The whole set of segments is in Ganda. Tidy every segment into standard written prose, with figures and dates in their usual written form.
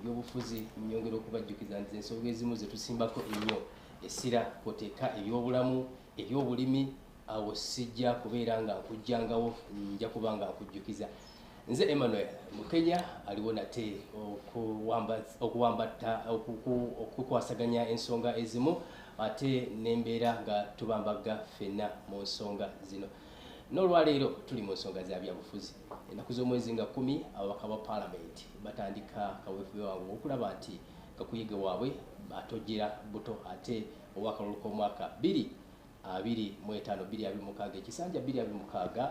ebyobufuzi nyongera okubajjukiza nti ensonga ezimu ze tusimbako ennyo essira kwoteeka ebyobulamu ebyobulimi awo sijja kubeera nga nkujjangawo nja kuba nga nkujjukiza nze Emmanuel mu Kenya aliwo nate okukwasaganya ensonga ezimu ate nembeera nga tubambaga ffenna mu nsonga zino n'olwaleero tuli mu nsonga za byabufuzi ennaku z'omwezi nga 10 ababaka ba Parliament batandika kaweefube waabwe okulaba nti kakuyege waabwe batojjera buto ate ow'akalulu k'omwaka 2025 ekisanja 2026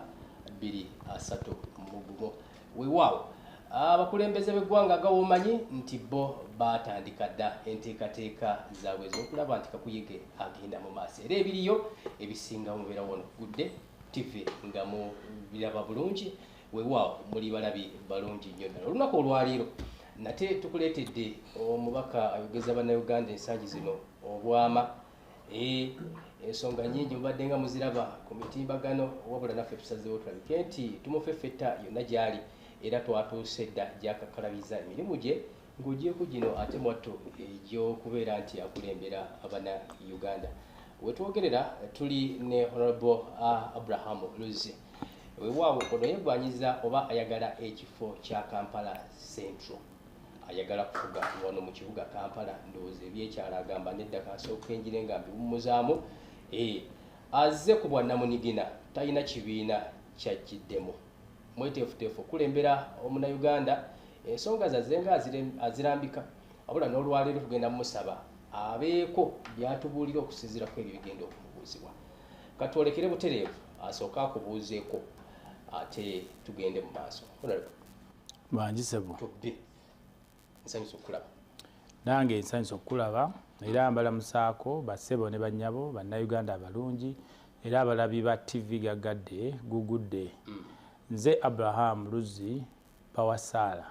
231 weewaawo abakulembeze b'eggwanga agawomanyi nti bo batandika dda enteekateeka zaabwe ez'okulaba nti kakuyege agenda mu maaso era ebiriyo ebisinga mubeera wano Gudde TV nga mu biraba bulungi weewaawo muli balabi balungi nnyo ddala olunaku olwaleero nate tukuleetedde omubaka ayogeza bannayuganda ensangi zino obwama ensonga nyingi mubadde nga muziraba ku mitimbagano wabula naffe tusazeewo tulabike nti tumufeffetta yonna gy'ali era twatuuse dda gy'akakalabiza emirimu gye ng'ogyeko gino ate mwattu egy'okubeera nti akulembera abana Uganda wetwogerera tuli ne Honorable Abraham Luzzi weewaawo ono yegwanyiza oba ayagala ekifo kya Kampala Central ayagala kufuga wano mu kibuga Kampala ndowooza ebyekyala agamba nedda kasooka enjire nga mbiwummuzaamu azze ku bwannamunigina talina kibiina kyajjiddemu mweteefuteefu okulembera omunnayuganda ensonga zazze nga azirambika wabula n'olwaleero tugenda mumusaba abeeko byatubuulira okusinziirako ebyo bigenda okumubuuzibwa katwolekere butereevu asooka akubuuzeeko ate tugende mu maaso banjisebo tubbi nsanyusa okulaba nange nsanyusa okulaba era mbalamusaako bassebo ne bannyabo bannayuganda abalungi era abalabi ba TV gagadde gugudde nze Abraham Luzzi Gw'osalawo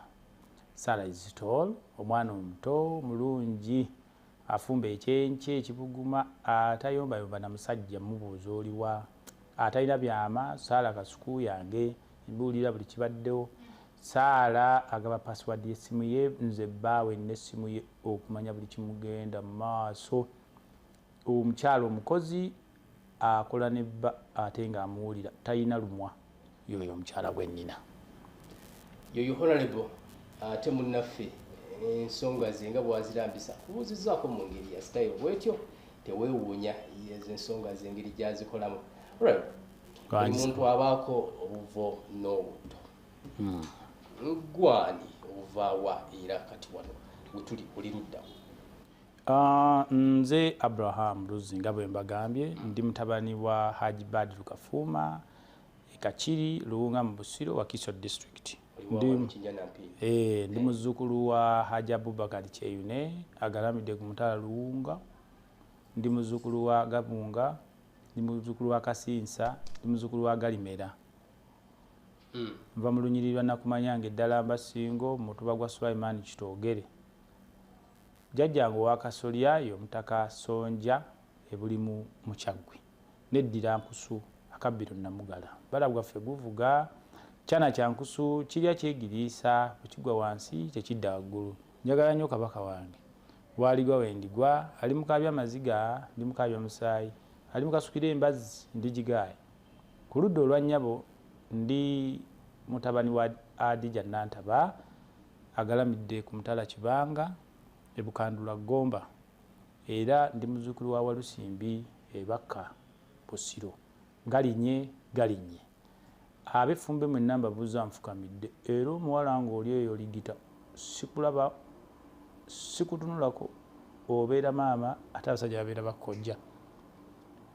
Sala is tall omwana omuto mulungi afumba ekyenke ekibuguma atayombayomba na musajja mubuuza oliwa atalina byama Sala kasuku yange mbuulira buli kibaddewo Sala agaba password y'essimu ye nze bbaawe n'essimu ye okumanya buli kimugenda mu maaso omukyalo omukozi akola ne bba ate ng'amuwulira talina lumwa yoyo omukyala gwennina yoyo Honorable ate munnaffe ensonga ze nga bwazirambisa kubuuzizzaako mu ngeri ya style bwetyo teweewuunya ezo ensonga z'engeri gyazikolamu buli muntu abaako obuvo n'obutto gwani ovaawa era kati wano wetuli oli luddawo nze Abraham Luzzi nga bwe mbagambye ndi mutabani wa Haji Badru Kafuuma Kachiri Luwunga mu Busiro wa Kiso District ndi muzzukulu wa Haji Abubakar Kyeyune agalamidde ku Mutala Luwunga ndi muzzukulu wa Gabunga ndi muzzukulu wa Kasinsa ndi muzzukulu wa Galimera nva mu lunyiriri lwa Nakumanyange eddala Mbasingo mutuba gwa Sulaiman Kitogere jjajjange wa Kasolya y'omutaka Sonja ebuli mu Kyaggwe neddira Nkusu akabbiro Namugala bala bwaffe guvuga kyana kya Nkusu kirya kyegiriisa bwekigwa wansi tekidda waggulu njagala nnyo kabaka wange bwaligwa wendigwa ali mukabya maziga ndi mukabya musaayi ali mukasukira embazzi ndi Gigaaya ku ludda olwa nnyabo ndi mutabani wa Adija Nantaba agalamidde ku Mutala Kibanga ebukandula Gomba era ndi muzzukulu wa Walusimbi ebaka Busiro galinye abefumbe mu namba buza nfukamidde era omuwala ng'oli eyo ligita sikulaba sikutunulako obeera maama ate abasajja babeera bakojja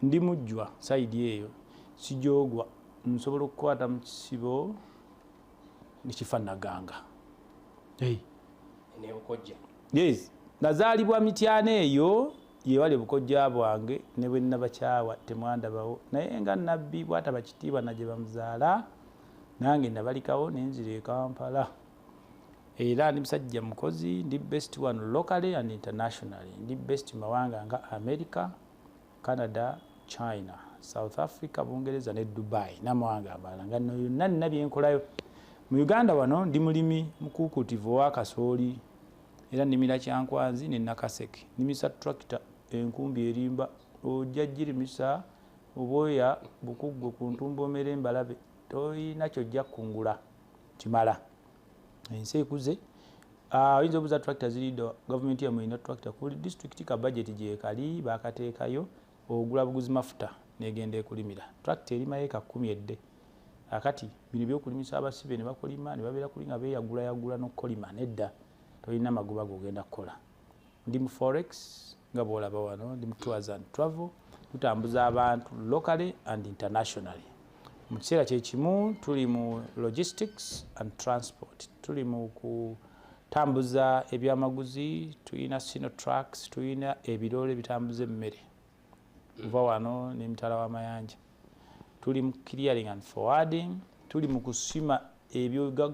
ndi mujjwa sayidi eyo sijogwa nsobola okukwata mu kisibo nekifanaganga yes nazaalibwa Mityana eyo yewali bukojja bwange ne bwe nabakyawa temwandabawo naye nga nabbi bwataba kitiibwa na gye bamuzaala nange nabalikawo nenzira e Kampala era ndi musajja mukozi ndi best one locally and internationally ndi best mawanga nga America, Canada, China, South Africa, Bungereza ne Dubai namawanga abalala nga nno yonna nina byenkolayo mu Uganda wano ndi mulimi mukuukutivu wa kasooli era nimira Kyankwanzi ne Nakaseke nimisa tractor enkumbi erimba ojja girimisa oboya bukuggo ku ntumbo mere mbalabe toyina kyojja kungula kimala ensi ekuze oyinza obuza tractor zirido government ya mwina tractor kuli district ka budget gye kali bakateekayo ogula buguzi mafuta negenda ekulimira tractor eri mayeka 10 edde akati bino byokulimisa abasibe ne bakolima ne babera kulinga beyagula n'okolima nedda toyina magoba gogenda kukola ndi mu forex nga bwolaba wano ndi mu tours and travel tutambuza abantu locally and internationally mu kiseera kyekimu tuli mu logistics and transport tuli mu kutambuza ebyamaguzi tuyina sino trucks tuyina ebirole bitambuza emmere kuva wano n'emitala w'amayanja tuli mu clearing and forwarding tuli mu kusima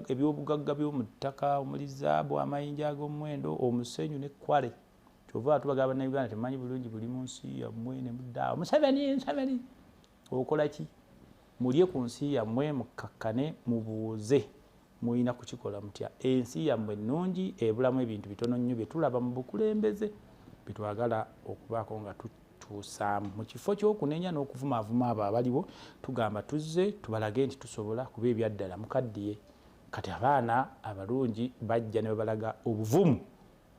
ebyobugagga by'omu ttaka omuli zaabu amayinja ag'omuwendo omusenyu ne kwale kyova tubagaba na Uganda temanyi bulungi buli mu nsi yammwe ne muddawo Museveni okola ki mulye ku nsi yammwe mukakkane mubuuze muyina kukikola mutya ensi yammwe nnungi ebulamu ebintu bitono nnyo bye tulaba mu bukulembeze bitwagala okubaako nga tutusaamu mu kifo ky'okunenya n'okuvumaavuma abo abaliwo tugamba tuzze tubalage nti tusobola kuba ebyaddala mukaddiye kati abaana abalungi bajja ne babalaga obuvumu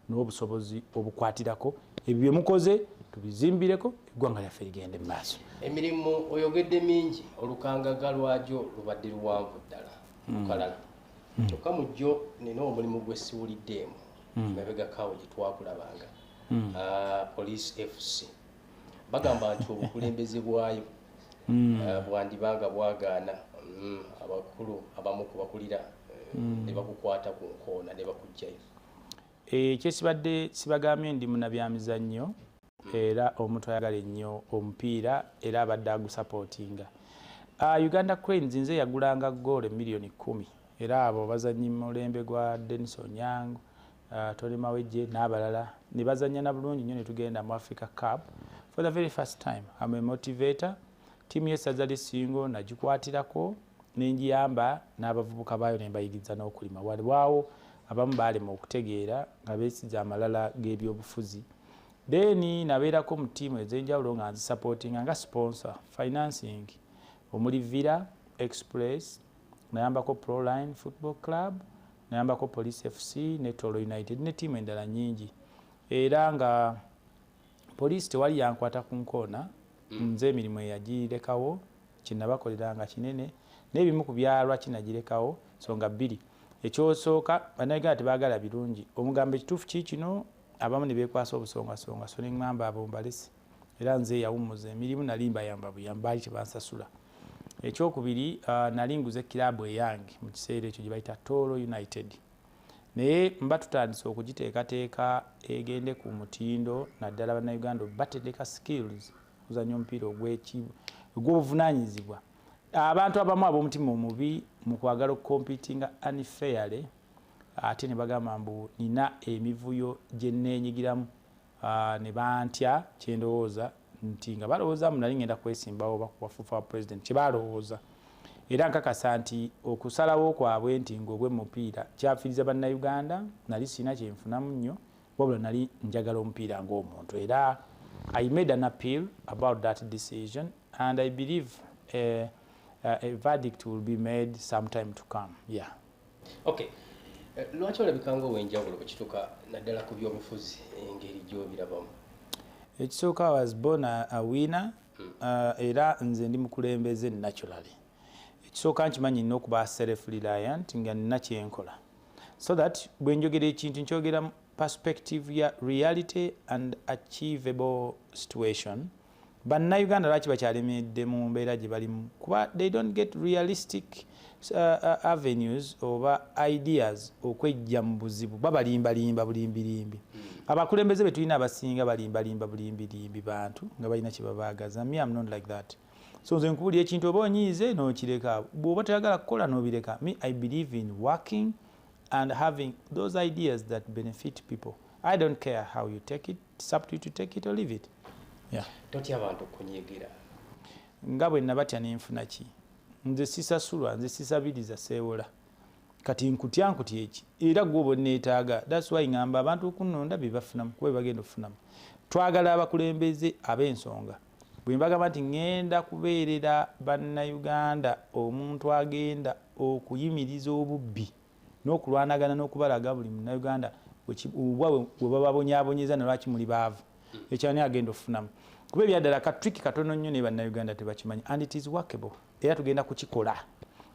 n'obusobozi obukwatirako ebyo bye mukoze tubizimbireko eggwanga lyaffe ligende mu maaso emirimu oyogedde mingi olukangaga lwajo lubadde luwanvu ddala lukalala kyokka mujjo nina omulimu gwe siwuliddeemu mabegakawo gye twakulabanga police fc bagamba nti obukulembeze bwayo bwandibanga bwagaana abakulu abamu kubakulira ne bakukwata ku nkoona ne bakugjayo kyesibadde sibagambye ndi munabyamizannyo era omuntu ayagala ennyo omupiira era abadde agusapootinga Uganda Cranes nze yagulanga goal million 10 era abo bazannyi mulembe gwa Dennis Onyango Tony Mawejje n'abalala ne bazannya na bulungi nnyo ne tugenda mu Africa Cup for the very first time. I'm a motivator. Timu y'essaza Singo nagikwatirako n'enjiyamba n'abavubuka baayo ne mbayigiriza n'okulima. Walibaawo abamu baalema okutegeera nga beesiza amalala g'ebyobufuzi. Then nabeerako mu ttiimu ez'enjawulo nga nzisupportinga nga sponsor, financing, omuli Villa Express, nayambako Proline Football Club, nayambako Police FC ne Tolo United ne ttiimu endala nnyingi. Era nga police tewali yankwata ku nkoona, nze emirimu eyagirekawo, kinabakoleranga kinene, n'ebimu ku byalwa kinagirekawo, nsonga bbiri. Ekyosooka bannayuganda tebaagala birungi. Omugambo ekituufu kino abamu ne beekwasa obusongasonga so ne ŋŋamba abo mbalese. Era nze yawummuza emirimu nali mbayamba buyamba baali tebansasula. Ekyokubiri nali nguze kiraabu eyange mu kiseera ekyo gye bayita Tolo United. Naye mba tutandise okugiteekateeka egende ku mutindo naddala bannayuganda batereka skills kuzannya omupiira ogw'obuvunaanyizibwa. Abantu abamu ab'omutima omubi mu kwagala okukompitinga unfairly ate ne bagamba mbu nina emivuyo gye neenyigiramu ne bantya kye ndowooza nti nga balowooza nali ngenda kwesimbawo oba kubafuufa wa president kye balowooza. Era nkakasa nti okusalawo kwabwe nti ng'ogw'omupiira kyafiiriza bannayuganda nali sirina kyenfunamu nnyo wabula nali njagala omupiira ng'omuntu. Era I made an appeal about that decision and I believe a verdict will be made sometime to come. Yeah. Okay. Lwaki olabikanga ow'enjawulo bwe kituuka naddala ku byobufuzi engeri gy'obirabamu? Ekisooka I was born a winner era nze ndi mukulembeze naturally. Ekisooka nkimanyi nnina okuba self-reliant nga nina kyenkola. So that bwe njogera ekintu nkyogera perspective ya reality and achievable situation. Bannayuganda lwaki bakyalemedde mu mbeera gye balimu? Kuba they don't get realistic avenues oba ideas okwejja mu buzibu. Babalimbalimba bulimbirimbi. Abakulembeze be tulina abasinga balimbalimba bulimbirimbi bantu nga balina kye babaagaza. Me I'm not like that. So nze nkubulira ekintu oba onyiize n'okireka. Bw'oba toyagala kukola n'obireka. Me I believe in working and having those ideas that benefit people. I don't care how you take it. It's up to you to take it or leave it. Yeah. Totya abantu okunyigira. Nga bwe nabatya n'enfuna ki? Nze sisasulwa, nze sisabiriza seewola. kati nkutya eki era gwe bonneetaaga. That's why ngamba abantu okunonda bye bafunamu kuba bagenda okufunamu. Twagala abakulembeze ab'ensonga. Bwe mbagamba nti ngenda kubeerera bannayuganda omuntu agenda okuyimiriza obubbi n'okulwanagana n'okubalaga buli munnayuganda bwe bababonyaabonyeza ne lwaki muli baavu. Ekyo ani agenda okufunamu. Kuba ebyaddala katriki katono nnyo ne bannayuganda tebakimanyi, and it is workable. Era tugenda kukikola.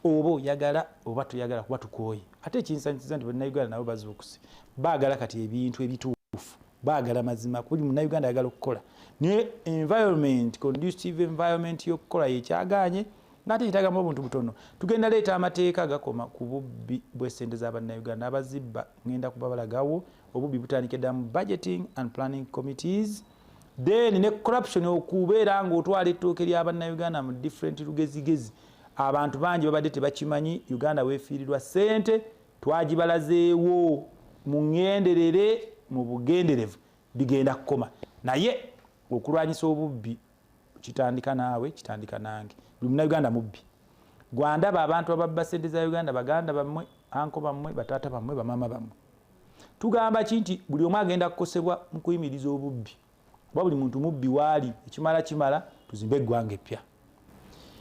Oba oyagala oba toyagala kuba tukooye. Ate ekinsanyiza nti bannayuganda nabo bazuukuse. Baagala kati ebintu ebituufu. Baagala mazima buli munnayuganda ayagala okukola. Ne environment, conducive environment y'okukola yekyagaanye ng'ate kitagamu obuntu butono. Tugenda leeta amateeka agakoma ku bubbi bw'essente z'abannayuganda abazibba. Ngenda kubabalagawo obubbi butandike dda mu budgeting and planning committees. Then ne corruption okubeera ng'otwala ettooke ly'abannayuganda mu different lugezigezi. Abantu bangi babadde tebakimanyi Uganda weefiirirwa ssente twagibalazeewo mu ngenderere mu bugenderevu bigenda kukoma. Naye okulwanyisa obubbi kitandika naawe kitandika nange. Buli munnayuganda mubbi. Gwandaba abantu ababba ssente za Uganda baganda bammwe, anko bammwe, bataata bammwe, bamaama bammwe. Tugamba ki nti buli omu agenda kukosebwa mu kuyimiriza obubbi. Kuba buli muntu mubbi waali kimala tuzimbe eggwanga eppya.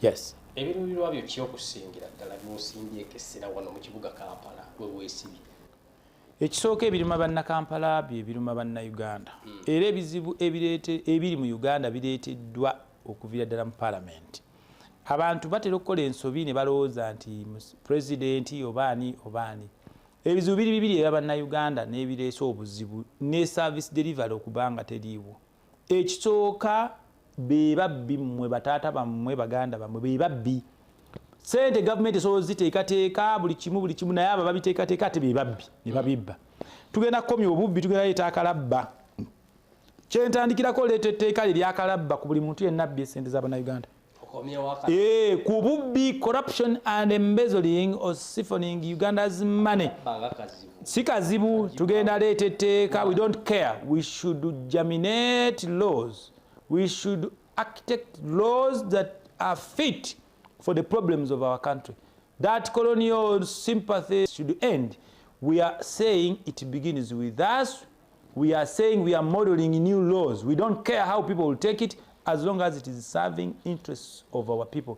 Yes. Ebiruubirirwa byo ky'okusingira ddala by'osimbyeko essira wano mu kibuga Kampala we weesibye. Ekisooka ebiruma bannakampala bye biruma bannayuganda. Era ebizibu ebiri mu Uganda bireeteddwa okuviira ddala mu paalamenti. Abantu batera okukola ensobi ne balowooza nti pulezidenti obaani. Ebizibu bibiri era bannayuganda n'ebireese obuzibu ne service delivery okubanga teriiwo. Ekisooka be babbi mmwe bataata bammwe baganda bammwe be babbi. Sente government esobola ziteekateeka buli kimu naye abo babiteekateeka ate be babbi ne babibba. Tugenda kukomya obubbi, tugenda leeta akalabba. Kyentandikirako leeta etteeka ly'akalabba ku buli muntu yenna abbye ssente z'abannayuganda. Ku bubbi, corruption and embezzling or siphoning Uganda's money. Si kazibu, tugenda leeta etteeka. We don't care. We should germinate laws. We should architect laws that are fit for the problems of our country. That colonial sympathy should end. We are saying it begins with us. We are saying we are modeling new laws. We don't care how people will take it as long as it is serving interests of our people.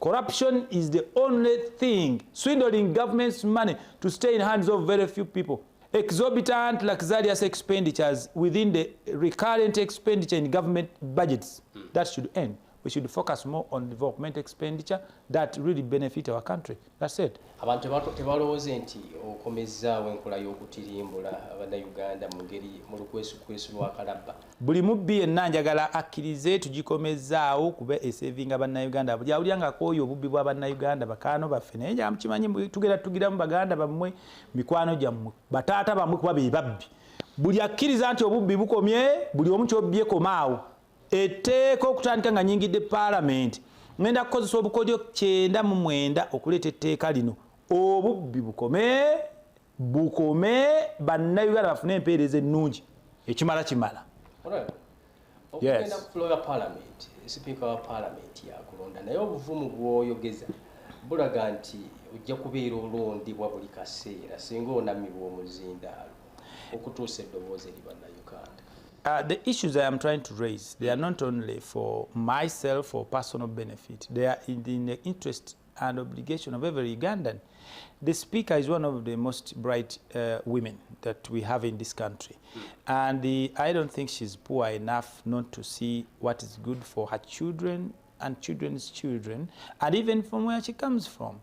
Corruption is the only thing swindling government's money to stay in hands of very few people. Exorbitant, luxurious expenditures within the recurrent expenditure in government budgets. That should end. We should focus more on development expenditure that really benefit our country. That's it. Abantu tebalowooze nti okomezzaawo enkola y'okutirimbula abannayuganda mu ngeri mu lukwesu lw'akalabba. Buli mubbi yenna njagala akkirize tugikomezzaawo kuba esevinga bannayuganda. Buli awulira kooyo obubbi bwa bannayuganda bakaano baffe naye nja mukimanyi tugiramu baganda bammwe mikwano gyammwe bataata bammwe kuba be babbi. Buli akkiriza nti obubbi bukomye buli omu kyobbye komaawo. Etteeka okutandika nga nyingidde paalamenti ngenda kukozesa obukodyo 99 okuleeta etteeka lino obubbi bukome bannayuganda bafune empeereza ennungi ekimala. Okugenda ku floor ya paalamenti, sipiika wa paalamenti yakulonda naye obuvumu bw'oyogeza bulaga nti ojja kubeera olondibwa buli kaseera singa onamibwa omuzindaalo okutuusa eddoboozi eri bannayuganda. The issues I am trying to raise, they are not only for myself or personal benefit. They are in the interest and obligation of every Ugandan. The speaker is one of the most bright women that we have in this country. And I don't think she's poor enough not to see what is good for her children and children's children, and even from where she comes from.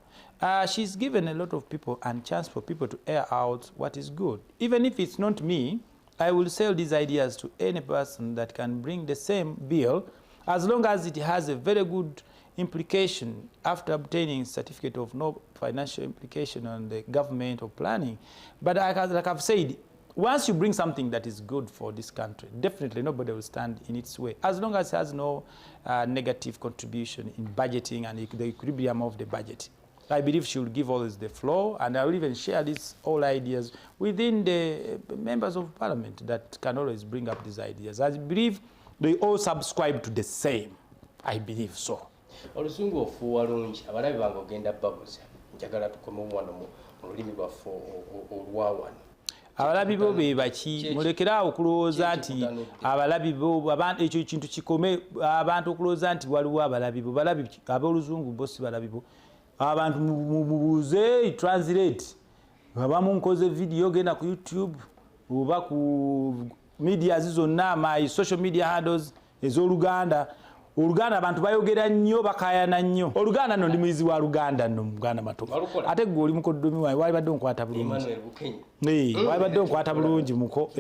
She's given a lot of people a chance for people to air out what is good. Even if it's not me, I will sell these ideas to any person that can bring the same bill, as long as it has a very good implication after obtaining certificate of no financial implication on the government or planning. But like I've said, once you bring something that is good for this country, definitely nobody will stand in its way, as long as it has no negative contribution in budgeting and the equilibrium of the budget. I believe she will give always the floor, and I will even share these all ideas within the members of parliament that can always bring up these ideas. I believe they all subscribe to the same. I believe so. Oluzungu ofuuwa lungi abalabi bange ogenda babuza njagala tukome wano olulimi lwaffe olwawano abalabi bo be baki mulekerawo kulowooza nti abalabi bo abantu ekyo kintu kikome abantu okulowooza nti waliwo abalabi bo balabi ab'oluzungu bo si balabi bo abantu mubuuze translate abamu nkoze video genda ku YouTube oba ku media zonna my social media handles ez'Oluganda Oluganda abantu bayogera nnyo bakayana nnyo Oluganda nno ndi muyizi wa Luganda nno Muganda matofu ate gwe oli mukoddomi wawe walibadde onkwata bulungi walibadde onkwata bulungi muko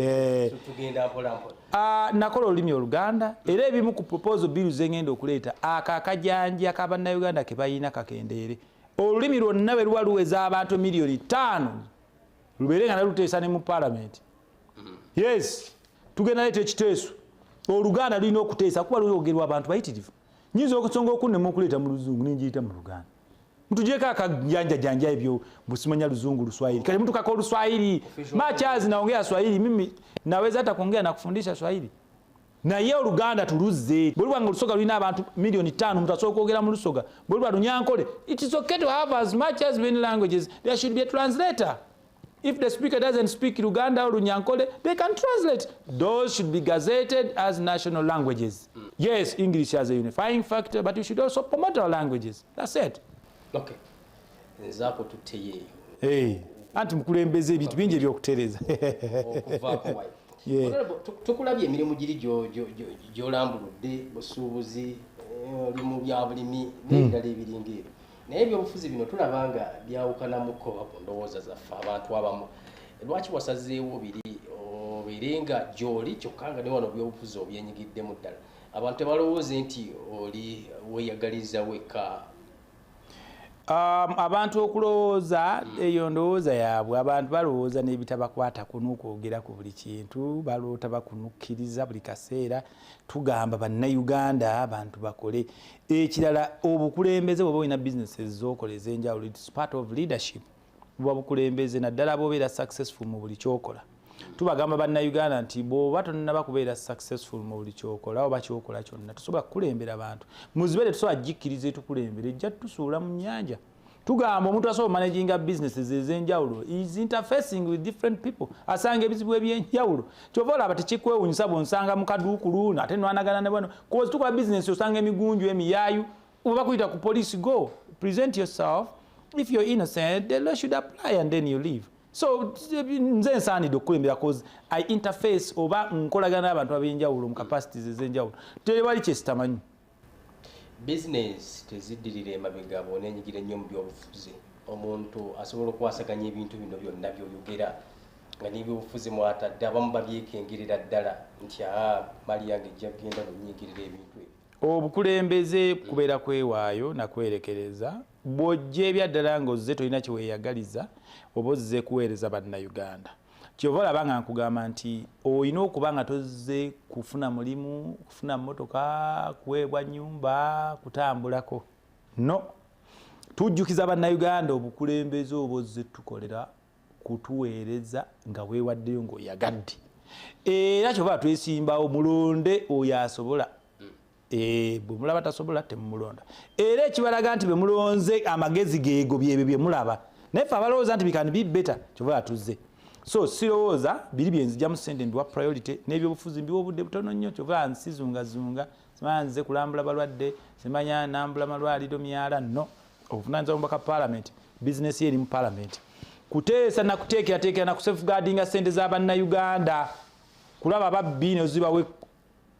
tugenda mpola mpola nakola olulimi Oluganda era ebimu ku proposal bill zengenda okuleeta akakajanja k'Abannayuganda ke bayina kakendeere olulimi lwonna bwe luba luweza abantu miliyoni 5 lubeere nga naluteesa ne mu parliament yes tugenda leeta ekiteeso Oluganda lulina okuteesa kuba luyogerwa abantu bayitirivu nyinza okusonga okunnemu okuleeta mu luzungu ninjiyita mu Luganda mtugyeko akajanja ebyo busimanya luzungu Luswahili kale mtu kako Luswahili machazi naongea Swahili mimi naweza hata kuongea na kufundisha Swahili na ye Oluganda tuluze bwe Lusoga lulina abantu milioni 5 mtu asobola okwogera mu Lusoga bwe Lunyankole it is okay to have as much as many languages there should be a translator. If the speaker doesn't speak Luganda or Lunyankole, they can translate. Those should be gazetted as national languages. Yes, English has a unifying factor, but you should also promote our languages. That's it. Okay. Nzako tuteye. Hey, anti mukulembeze ebintu bingi ebyokutereza. Okuvaako wayi. Yeah. Tukulabye emirimu giri gy'olambuludde busuubuzi oli mu byabulimi n'ebirala ebiringa ebyo. Naye ebyobufuzi bino tulabanga byawukanamuko ndowooza zaffe abantu abamu lwaki wasazeewo biri obeerenga gy'oli kyokka nga ne wano byobufuzi obyenyigiddemu ddala abantu tebalowooze nti oli weeyagaliza wekka abantu okulowooza eyo ndowooza yaabwe abantu balowooza n'ebitabakwata kunokwogera ku buli kintu baloota bakunukkiriza buli kaseera tugamba bannayuganda abantu bakole ekirala obukulembeze bw'oba olina businesses z'okola ez'enjawulo it's part of leadership buba bukulembeze naddala bw'obeera successful mu buli kyokola tubagamba bannayuganda nti bw'oba tonnaba kubeera successful mu buli kyokola oba kyokola kyonna tusobola kukulembera abantu muzibe tetusobola jikkiriza etukulembera ejja tusuula mu nnyanja tugamba omuntu asobola managinga businesses ez'enjawulo is interfacing with different people asanga ebizibu ebyenjawulo kyova olaba tekikwewunyisa bw'onsanga mu kaduukulu ate nwanagana ne bano kozi tukola business osanga emigunju emiyaayu oba kuyita ku police go present yourself if you're innocent the law should apply and then you leave. So nze nsaanidde okukulembera cause I interface oba nkolagana n'abantu ab'enjawulo mu capacities ez'enjawulo tewali kyesitamanyi business teziddirira emabega bw'oneenyigira ennyo mu byobufuzi omuntu asobola okwasaganya ebintu bino byonna by'oyogera nga n'ebyobufuzi mwatadde abamu babyekengerera ddala nti mali yange ejja kugenda nonyiigirira ebintu ebyo obukulembeze kubeera kwewaayo nakwerekereza bw'ojja ebyaddala ng'ozze tolina kyeweeyagaliza oba ozze kuweereza bannayuganda kyova olaba nga nkugamba nti olina okuba nga tozze kufuna mulimu kufuna mmotoka kuweebwa nnyumba kutambulako no tujjukiza bannayuganda obukulembeze oba ozze tukolera kutuweereza nga weewaddeyo ng'oyagadde era kyova twesimbawo mulonde oyo asobola bwe mulaba tasobola temumulonda era ekibalaga nti bwe mulonze amagezi geego byebyo bye mulaba naye ffe abalowooza nti bikani be better kyova atuzze so sirowooza biri byenzijjamu ssente mbiwa priority n'ebyobufuzi mbiwa obudde butono nnyo kyova nsizungazunga simanya nze kulambula balwadde simanya nambula malwaliro myala no obuvunaanyizibwa bw'omubaka parliament bizinesi eri mu parliament kuteesa nakuteekerateekera nakusafeguardinga ssente z'abannayuganda kulaba ababbi nozibawo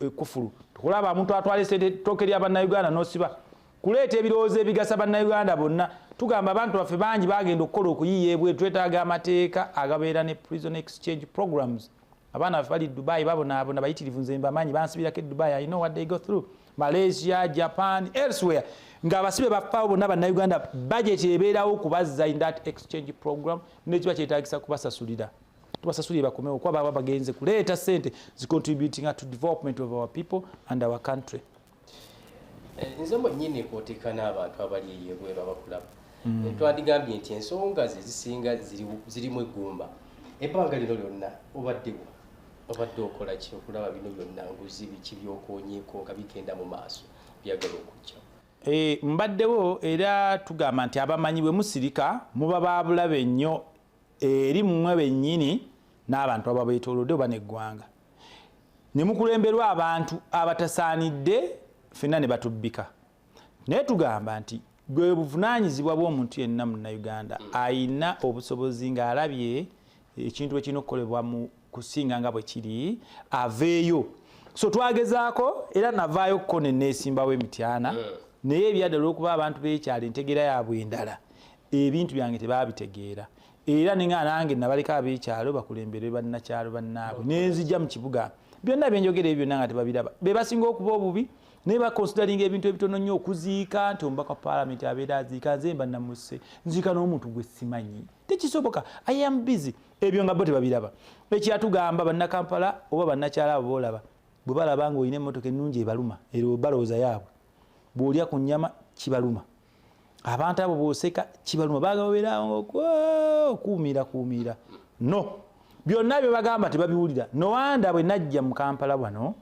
ekufulu tukulaba omuntu atwala ssente ttooke ly'abannayuganda n'osiba kuleeta ebirowoozo ebigasa bannayuganda bonna tugamba abantu baffe bangi bagenda okukola okuyiiya ebweru twetaaga amateeka agabeera ne prison exchange programs abaana baffe bali Dubai babonaabona bayitirivu nze mbamanyi bansibirako e Dubai I know what they go through Malaysia Japan elsewhere ng'abasibe baffaawo bonna bannayuganda budget ebeerawo okubazza in that exchange program nekiba kyetaagisa kubasasulira tubasasulire bakomewo kuba baba bagenze kuleeta ssente zicontributing to development of our people and our country. Nze mwennyini kwoteeka n'abantu abali ebweru abakulaba twandigambye nti ensonga ze zisinga zirimu eggumba ebbanga lino lyonna obadde okola ki okulaba bino byonna nguzi biki by'okoonyeeko nga bigenda mu maaso byagala okujja mbaddewo era tugamba nti abamanyi bwe musirika muba babulabe nnyo eri mmwe bennyini n'abantu ababeetoolodde oba n'eggwanga ne mukulemberwa abantu abatasaanidde ffenna ne batubbika naye tugamba nti gwe buvunaanyizibwa bw'omuntu yenna munnayuganda ayina obusobozi ng'alabye ekintu ekirina okukolebwa mu kusinga nga bwe kiri aveeyo so twagezaako era navaayo ko ne neesimbawo emityana naye ebyaddala olw'okuba abantu b'ekyalo entegeera yaabwe endala ebintu byange tebaabitegeera era ninga nange nabaleka ab'ekyalo bakulembere bannakyalo bannaabwe nenzijja mu kibuga byonna byenjogera ebyo byonna nga tebabiraba be basinga okuba obubi naye bakonsideringa ebintu ebitono nnyo okuziika nti omubaka wa paalamenti abeera aziika nze mba namusse nziika n'omuntu gwe simanyi tekisoboka I am busy ebyo nga bo tebabiraba ekyatugamba bannakampala oba bannakyala abo boolaba bwe balaba nga olina emmotoka ennungi ebaluma ero balowooza yaabwe bw'olya ku nnyama kibaluma abantu abo bw'oseka kibaluma bagabeerawo okuumira no byonna bye bagamba tebabiwulira nowanda bwe najja mu Kampala wano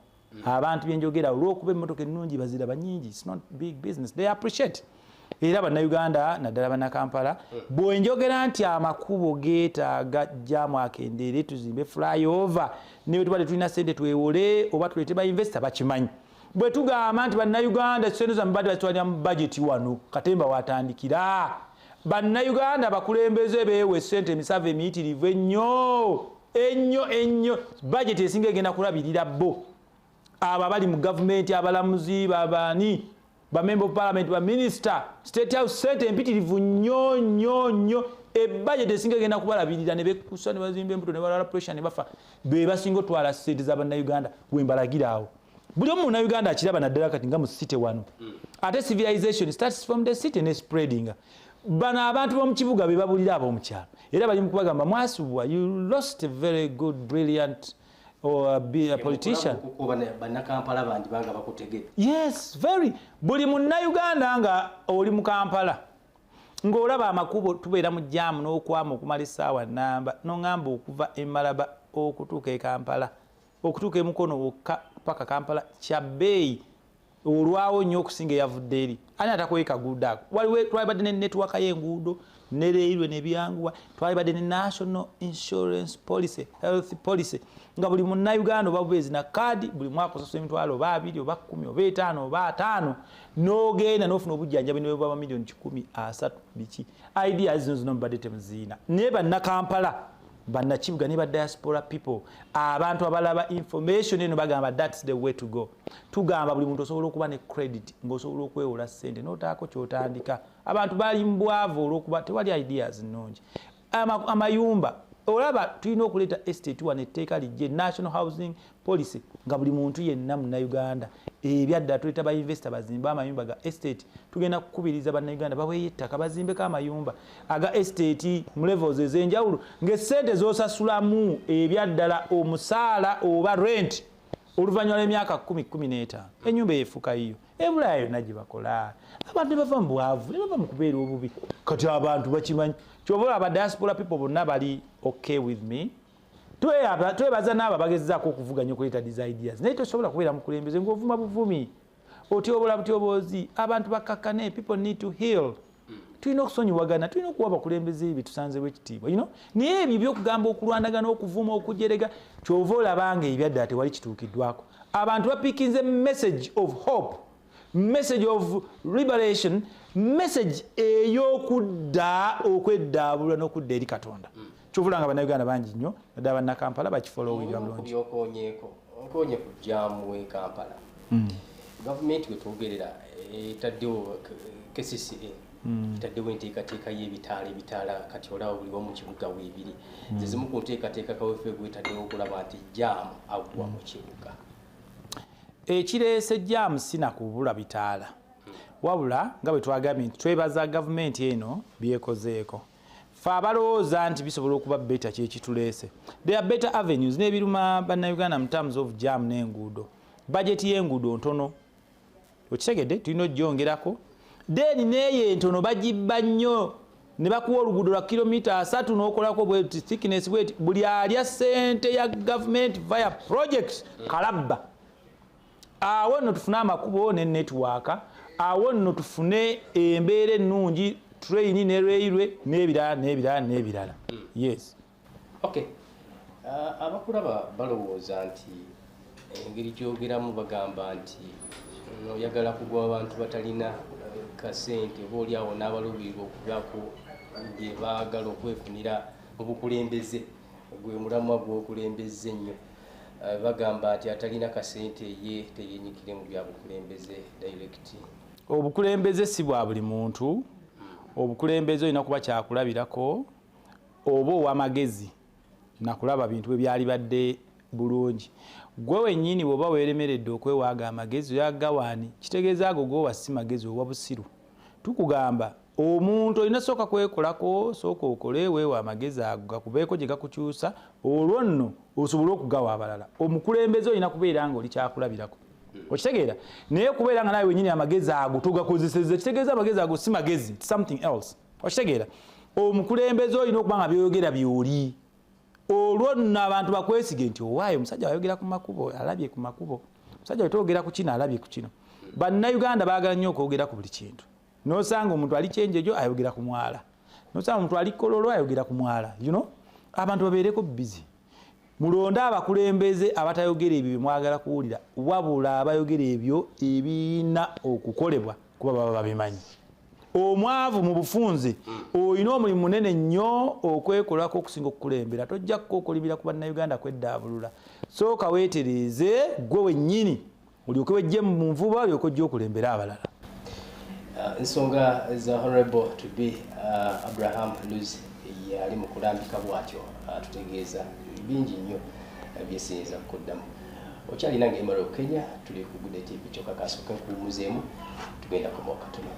abantu byenjogera olw'okuba emmotoka ennungi baziraba nnyingi it's not big business they appreciate era bannayuganda naddala bannakampala bwenjogera nti amakubo geetaaga jjaamu akendeere tuzimbe flyover naye tuba tetulina ssente twewole oba tuleete bainvesita bakimanyi bwe tugamba nti bannayuganda ssente zammwe badde bazitwalira mu bageti wano katemba watandikira bannayuganda bakulembeze beewe ssente emisavu emiyitirivu ennyo bageti esinga egenda kulabirira bo abo bali mu gavumenti abalamuzi babani bamember of parliament baminisita state house ssente empitirivu nnyo ebajeti esinga egenda kubalabirira ne bekusa ne bazimba embuto ne balala pressure ne bafa be basinga otwala ssente z'abannayuganda wembalagira awo buli omu munnayuganda akiraba naddala kati nga mu city wano ate civilization starts from the city ne spreading bano abantu b'omu kibuga be babulira ab'omukyalo era bali mu kubagamba mwasubwa you lost a very good brilliant or a politician bannakampala bandi banga bakutegedde yes very buli munnayuganda nga oli mu Kampala ng'olaba amakubo tubeera mu jaamu n'okwama okumala essaawa nnamba n'oŋŋamba okuva e Malaba okutuuka e Kampala okutuuka emukono wokka paka Kampala kya bbeeyi olwawo nnyo okusinga eyavudde eri ani atakoye kaguudo ako waliwo twalibadde ne netiwaka y'enguudo ne leerwe ne byanguwa twalibadde ne national insurance policy health policy nga buli munnayuganda oba bubeezi na kaadi buli mwaka osasula emitwalo oba 2 oba 10 oba 5 oba 5 n'ogenda n'ofuna obujjanjabi ne bweba miliyoni 13 biki ideas zino zino mbadde temuziina naye bannakampala bannakibuga ne ba diaspora people abantu abalaba information eno bagamba that's the way to go tugamba buli muntu osobola okuba ne credit ng'osobola okwewola ssente n'otaako ky'otandika abantu bali mbwavu olw'okuba tewali ideas nnungi amayumba olaba tulina okuleeta estate wano etteeka lijje national housing policy nga buli muntu yenna munnayuganda ebyaddala tuleeta bainvesita bazimbe amayumba ga estate tugenda kukubiriza bannayuganda baweeyo ettaka bazimbeko amayumba aga estate mu levels ez'enjawulo ng'essente z'osasulamu ebyaddala omusaala oba rent oluvannyuma lw'emyaka 10-15 ennyumba eyefuuka yiyo ebulaya yonna gye bakola abantu ne bava mu bwavu ne bava mu kubeera obubi kati abantu bakimanyi kyova aba diaspora people bonna bali okay with me twebaza n'abo bagezzaako okuvuganya okuleeta these ideas naye tosobola kubeera mukulembeze ng'ovuma buvumi otyobola butyoboozi abantu bakakkane people need to heal tulina okusonyiwagana tulina okuwa abakulembeze ebyo tusanzewo ekitiibwa naye ebyo byokugamba okulwanagana okuvuma okujerega kyova olabanga ebyaddala tewali kituukiddwako abantu bapikinze message of hope message of liberation message ey'okudda okweddaabulwa n'okudda eri Katonda kyovulanga bannayuganda bangi nnyo naddala bannakampala bakifolowinga bulungi okonye ku jaamu w'e Kampala gavumenti wetwogerera etaddewo KCCA etaddewo enteekateeka y'ebitaala kati olaba buli wamu kibuga weebiri zezimu ku nteekateeka kaweffe gwetaddewo okulaba nti jaamu agwa mu kibuga ekireese jaamu sinakubula bitaala wabula nga bwe twagambye nti twebaza gavumenti eno byekozeeko fe abalowooza nti bisobola okuba beta kyekituleese there are better avenues n'ebiruma bannayuganda mu terms of jam n'enguudo bajeti y'enguudo ntono okitegedde tulina ogyongerako then neeyo entono bagibba nnyo ne bakuwa oluguudo lwa kilomita 3 n'okolako bweti thickness bweti buli alya ssente ya government via projects kalabba awo nno tufune amakubo ne network awo nno tufune embeera ennungi train ne railway n'ebirala. Yes. Okay. Abakulaba balowooza nti engeri gyogeramu bagamba nti oyagala kugwa abantu batalina kasente oba oliawo n'abaluubirira okugako gye baagala okwefunira mu bukulembeze gwe mulamwa gw'okulembeze ennyo. Bagamba nti atalina kasente ye teyenyikire mu bya bukulembeze direct. Obukulembeze si bwa buli muntu. Obukulembeze olina kuba kyakulabirako oba ow'amagezi nakulaba bintu bwe byali badde bulungi. Gwe wennyini bw'oba weeremeredde okwewaaga amagezi oyagawaani kitegeeza ago g'owa si magezi owa busiru. Tukugamba omuntu olina sooka kwekolako, sooka okole weewa amagezi ago gakubeeko gye gakukyusa, olwo nno osobole okugawa abalala. Omukulembeze olina kubeera nga oli kyakulabirako. Okitegeera? Naye kubeera nga nawe wennyini amagezi ago togakozesezza, kitegeeza amagezi ago si magezi, it's something else. Okitegeera? Omukulembeze olina okuba nga by'oyogera by'oli. Olwo nno abantu bakwesige nti owaayo omusajja ayogera ku makubo, alabye ku makubo. Omusajja we toogera ku kino, alabye ku kino. Bannayuganda baagala nnyo okwogera ku buli kintu. N'osanga omuntu ali kyenjejo ayogera ku mwala. N'osanga omuntu ali kololo ayogera ku mwala. You know? Abantu babeereko busy. Mulonde abakulembeze abatayogera ebyo bye mwagala kuwulira, wabula abayogera ebyo ebirina okukolebwa kuba baba babimanyi. Omwavu mu bufunze olina omulimu munene nnyo okwekolako okusinga okukulembera. Tojja kukokolibira ku bannayuganda kweddaabulula. Sooka weetereeze gwe wennyini olyoke wejje mu nvuba olyoke ojje okulembera abalala. Ensonga za Honorable to be Abraham Luzzi yali mu kulambika bw'atyo tutegeeza bingi nnyo byesinza kuddamu. Okyalina ng'emala okenya tuli ku Good TV kyokka kasooka nkuwummuzeemu tugenda ku katono.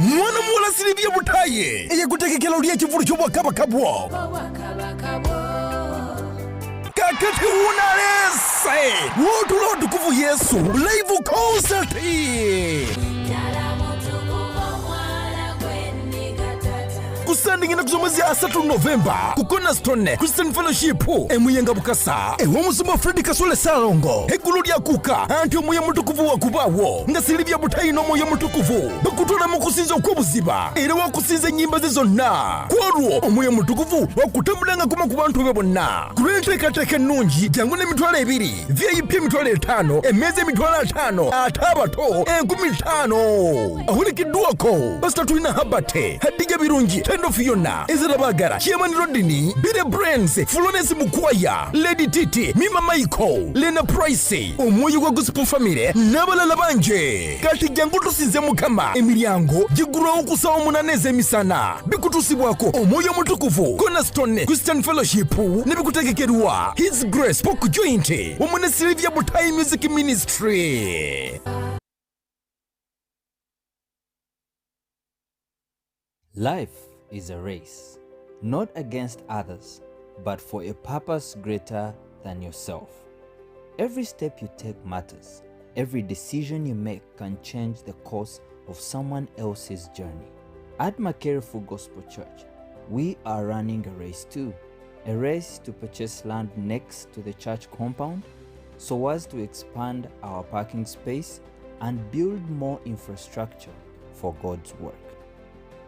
Mwana muwala Silivia Butaye eyakutegekera oli ekivulu ky'obwakabaka bwo kakati wunalese wootulo otukuvu Yesu live concert kusandingina kuzomwezi asatu Novemba ku Cornerstone Christian Fellowship emuyenga Bukasa ewomusumba Fred Kasole Salongo eggulu lyakuka anti omwoyo mutukuvu wakubawo nga Silivia Butayi n'omwoyo mutukuvu bakutwala mu kusinza okw'obuziba era wakusinza ennyimba ze zonna kwolwo omwoyo mutukuvu wakutambulanga kuma ku bantu be bonna ku lw'enteekateeka ennungi jangu n'emitwalo 2 VIP emitwalo 5 emmeeza emitwalo 5 ate abato 15,000 ahulikiddwako Pastor Twina Habate Hadija Birungi Tendo Fiona Ezra Bagara Chiamani Rodini Bide Brains Florence Mukwaya Lady Titi Mima Michael Lena Price omwoyo gwa Gospel Family n'abalala banje kati jangu tusinze Mukama emiryango gigulawo okusaba munaneza emisana bikutusibwako omwoyo mutukuvu Cornerstone Christian Fellowship nebikutegekerwa His Grace Poku Joint omune Silivia Butayi Music Ministry. Life is a race, not against others, but for a purpose greater than yourself. Every step you take matters. Every decision you make can change the course of someone else's journey. At Makere Full Gospel Church, we are running a race too. A race to purchase land next to the church compound so as to expand our parking space and build more infrastructure for God's work.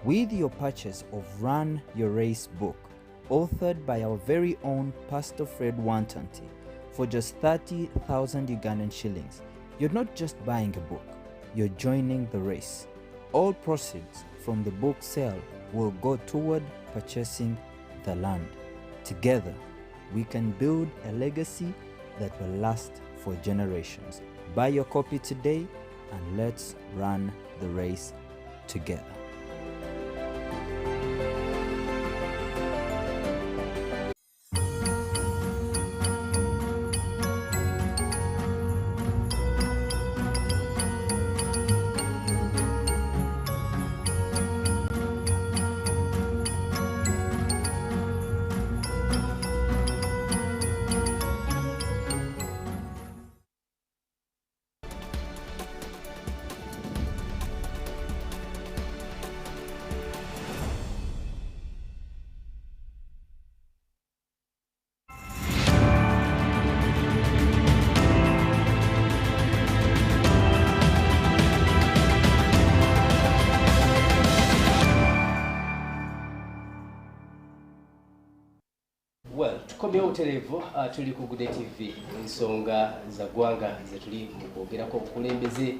With your purchase of Run Your Race book, authored by our very own Pastor Fred Wantanti, for just 30,000 Ugandan shillings, You're not just buying a book, you're joining the race. All proceeds from the book sale will go toward purchasing the land. Together, we can build a legacy that will last for generations. Buy your copy today and let's run the race together. Well, tukomye obutereevu tuli ku Good TV ensonga za ggwanga ze tuli mu kwogerako obukulembeze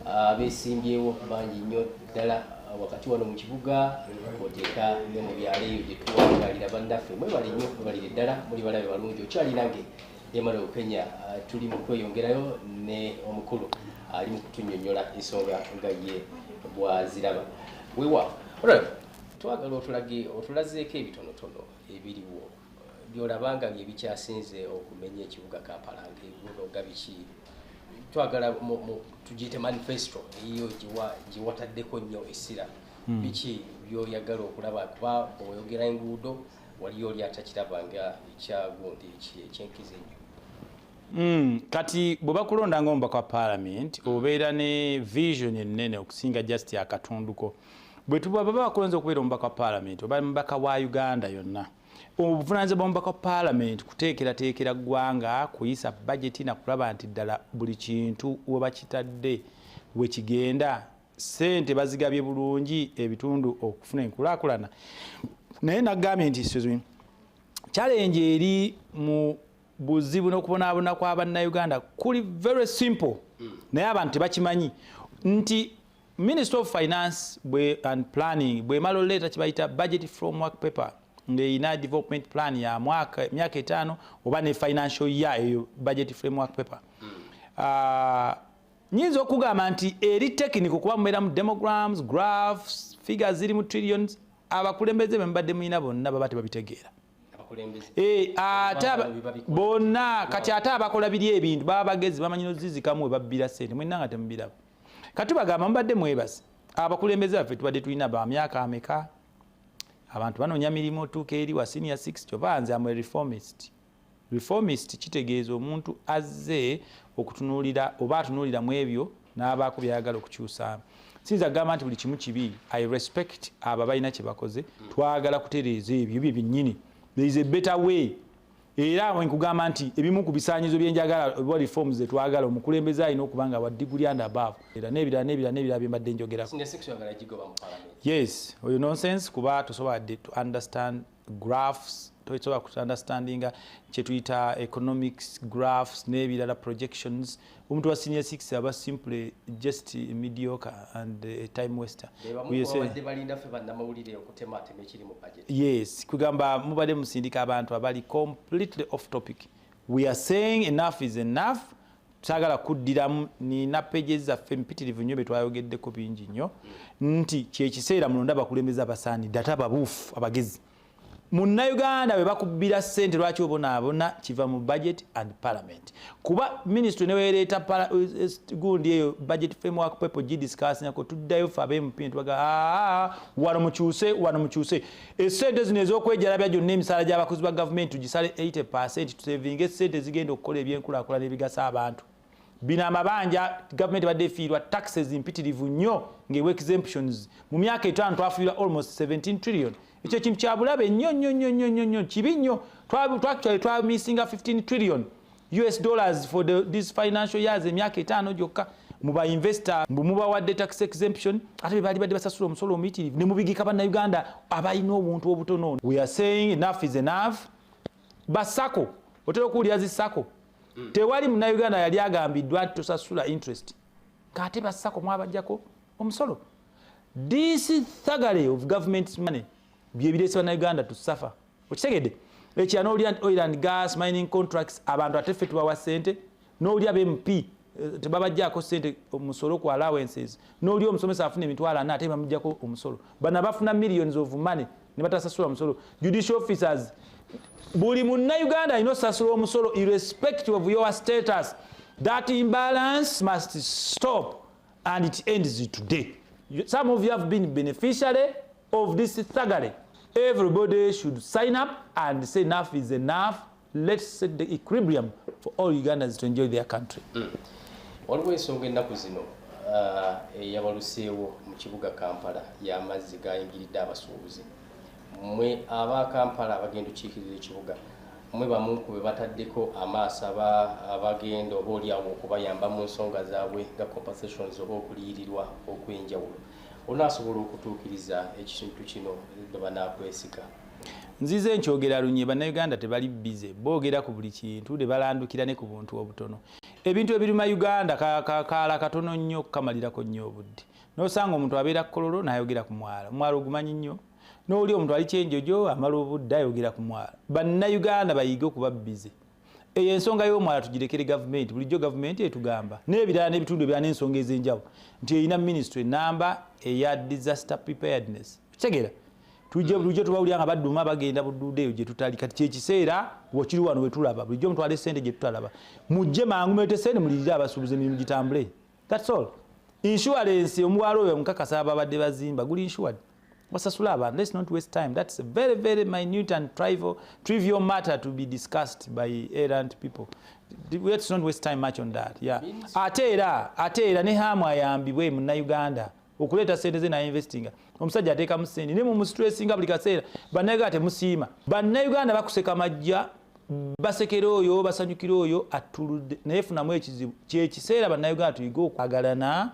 abeesimbyewo bangi nnyo ddala wakati wano mu kibuga oteeka ne mu byalo eyo gye tuwangalira bannaffe mwebali nnyo mwebalire ddala muli balabe balungi okyali nange Emmanuel Kenya tuli mu kweyongerayo ne omukulu ali mu kutunnyonnyola ensonga nga ye bwaziraba weewaawo twagala otulazeeko ebitonotono ebiriwo byolabanga bye bikyasinze okumenya ekibuga Kampala ng'ebibuga biki twagala tugiyite manifesto eyo gye wataddeko nnyo essira biki byoyagala okulaba kuba bw'oyogera enguudo waliyo oli atakiraba nga ekyagundi ekyenkizo ennyo kati bwe bakulonda ng'omubaka wa Parliament obeera ne vision ennene okusinga just akatunduko bwe tuba baba bakulonze okubeera omubaka wa Parliament oba omubaka wa Uganda yonna obuvunaanyizibwa omubaka wa Parliament kuteekerateekera ggwanga kuyisa budget na kulaba nti ddala buli kintu we bakitadde we kigenda ssente bazigabye bulungi ebitundu okufuna enkulaakulana naye nagambye nti challenge eri mu buzibu n'okubonaabona kw'abannayuganda kuli very simple naye abantu tebakimanyi nti Minister of Finance and Planning bw'emala oleeta kibayita budget framework paper ng'eyina development plan ya myaka 5 oba ne financial year eyo budget framework paper nyinza okugamba nti eri technical kuba mubeera mu demograms graphs figures ziri mu trillions abakulembeze be mubadde muyina bonna baba tebabitegeera bonna kati ate abakola biri ebintu baba bagezi bamanyi nozizikamu we babbira ssente mwenna nga temubirabo kati bagamba mubadde mwebase abakulembeze baffe tubadde tulina ba myaka ameka abantu banoonya mirimu otuuka eri wa senior 60 oba nze amwe reformist kitegeeza omuntu azze okutunuulira oba atunuulira mu ebyo n'abaako byayagala okukyusaamu sinza kugamba nti buli kimu kibi I respect abo balina kye bakoze twagala kutereeza ebyo byennyini there is a better way era awo nkugamba nti ebimu ku bisaanyizo byenjagala oba reforms ze twagala omukulembeze alina okuba nga wa degree and above era n'ebirala bye mbadde njogerako yes oyo nonsense kuba tosobodde to understand graphs tosobola ku understandinga kye tuyita economics graphs n'ebirala projections omuntu wa senior 6 aba simply just mediocre and a time waster yes kugamba mubadde musindika abantu abali completely off topic we are saying enough is enough sagala kuddiramu nina pages zaffe mpitirivu nnyo betwayogeddeko bingi nnyo nti kyekiseera mulonda bakulembeza abasaanidde ate ababuufu abagezi Munnayuganda bwe bakubbira ssente lwaki obonaabona kiva mu budget and parliament kuba ministry neweereeta gundi eyo budget framework paper gidiscussingako tuddayo fe ab'MP tubaga wano mukyuse essente zino ez'okwejalabya gyonna emisaala gy'abakozi ba gavumenti tugisale 80% tusevinga essente zigenda okukola ebyenkulaakulana ebigasa abantu bino amabanja gavumenti badde efiirwa taxes mpitirivu nnyo ng'ewa exemptions mu myaka 5 twafiirwa almost 17 trillion ekyo kintu kyabulabe nnyo kibi nnyo twamisinga 15 trillion US dollars for this financial years emyaka 5 gyokka muba investor mubawadde tax exemption ate bali badde basasula omusolo omuyitirivu ne mubigika bannayuganda abalina obuntu obutono we are saying enough is enough basako otera okuwulira zisako Tewali Munnayuganda yali agambiddwa tosasula interest. Kate bassako mwabajjako omusolo. This thuggery of government money bye bireese Bannayuganda to suffer. Okitegedde? Ekyano oil and gas mining contracts abantu atefe tubawa ssente n'oli ab'MP tebabajjako ssente omusolo ku allowances n'oli omusomesa afuna emitwalo 4 ate bamujjako omusolo. Bano bafuna millions of money ne batasasula omusolo. Judicial officers buli Munnayuganda alina osasula omusolo irrespective of your status. That imbalance must stop and it ends today. Some of you have been beneficiary of this thuggery. Everybody should sign up and say enough is enough. Let's set the equilibrium for all Ugandans to enjoy their country. Waliwo ensonga ennaku zino eyabaluseewo mu kibuga Kampala y'amazzi gayingiridde abasuubuzi. Mwe aba Kampala abagenda okukiikirira ekibuga mwe bamu ku be bataddeko amaaso abagenda oba oliawo okubayamba mu nsonga zaabwe nga compensations oba okuliyirirwa okw'enjawulo. Onaasobola okutuukiriza ekintu kino bwe banaakwesika? Nzize nkyogera lunye Bannayuganda tebali bize boogera ku buli kintu ne balandukira ne ku buntu obutono. Ebintu ebiruma Uganda kaala katono nnyo kamalirako nnyo obudde. N'osanga omuntu abeera Kololo n'ayogera ku mwala. Omwala ogumanyi nnyo. N'oli omuntu ali Kyenjojo amala obudde ayogera ku mwala. Bannayuganda bayige okuba bize. Eyo ensonga y'omwala tugirekere gavumenti. Bulijjo gavumenti etugamba n'ebirala n'ebitundu ebirala n'ensonga ez'enjawulo nti eyina ministry namba eya disaster preparedness. Kitegeera bulijjo tubawulira nga badduma bagenda buddude eyo gye tutali kati kyekiseera bw'okiri wano we tulaba bulijjo mutwale ssente gye tutalaba mujje mangu mulete ssente mulirire abasuubuzi emirimu gitambule. That's all. Insurance omuwala oyo omukakasa ababadde bazimba guli insured. Basasula abantu. Let's not waste time. That's a very, very minute and trivial matter to be discussed by errant people. Let's not waste time much on that. Yeah. Ate era ne hamu ayambibwe Munnayuganda okuleeta ssente ze na investinga. Omusajja ateekamu ssente ne mu stressinga buli kaseera. Bannayuganda temusiima. Bannayuganda bakuseka majja basekera oyo basanyukira oyo atuludde naye funamu ekizibu kyekiseera Bannayuganda tuyiga okwagalana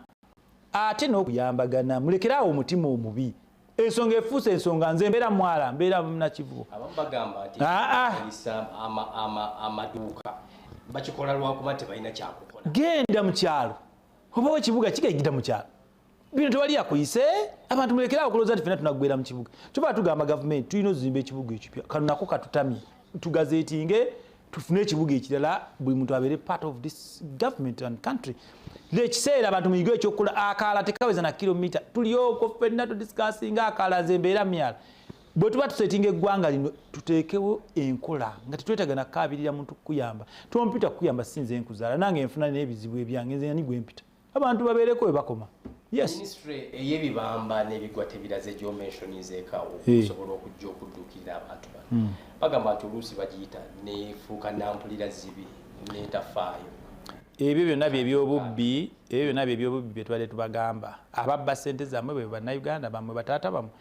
ate n'okuyambagana. Mulekerawo omutima omubi. Ensonga efuuse ensonga nze mbeera mwala mbeera munakivubo. Abagamba nti amaduuka bakikola lwakuba tebalina kyakukola. Genda mu kyalo oba ekibuga kigayigita mu kyalo bino tewali akuyise abantu mulekerawo okulowooza nti fena tunaggwera mu kibuga. Tuba tugamba gavumenti tulina ozimba ekibuga ekipya kano nako katutamye tugazeetinge tufune ekibuga ekirala buli muntu abeere part of this government and country. Ekiseera abantu muyige ekyokukola akaala tekaweza na kilomita tulyoko ffenna tudisikasinga akaala nze mbeera myala. Bwe tuba tusetinga eggwanga lino tuteekewo enkola nga tetwetaaga nakkaabirira muntu kukuyamba. Tompita kukuyamba sinze nkuzaala nange nfuna n'ebizibu ebyange nze ani gwe mpita. Abantu babeereko we bakoma. Yes. Ministry ey'ebibamba n'ebigwa tebiraze gyo mentionizekawo okusobola okujja okudduukirira abantu bano. Bagamba nti oluusi bagiyita neefuuka nampulira zibi n'etafaayo. Ebyo byonna by'ebyobubbi bye tubadde tubagamba. Ababba ssente zammwe bwe Bannayuganda bammwe bataata bammwe.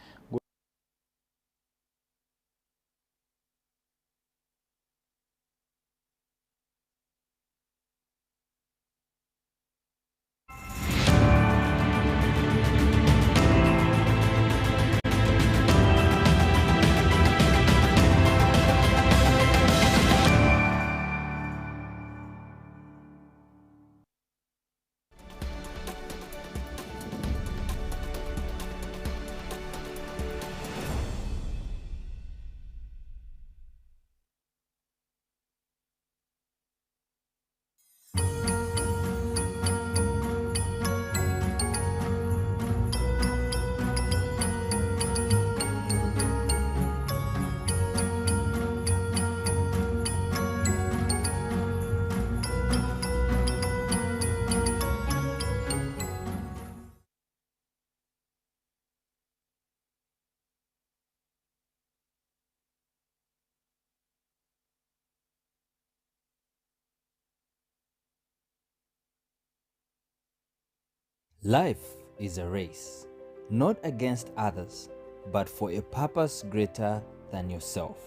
Life is a race, not against others, but for a purpose greater than yourself.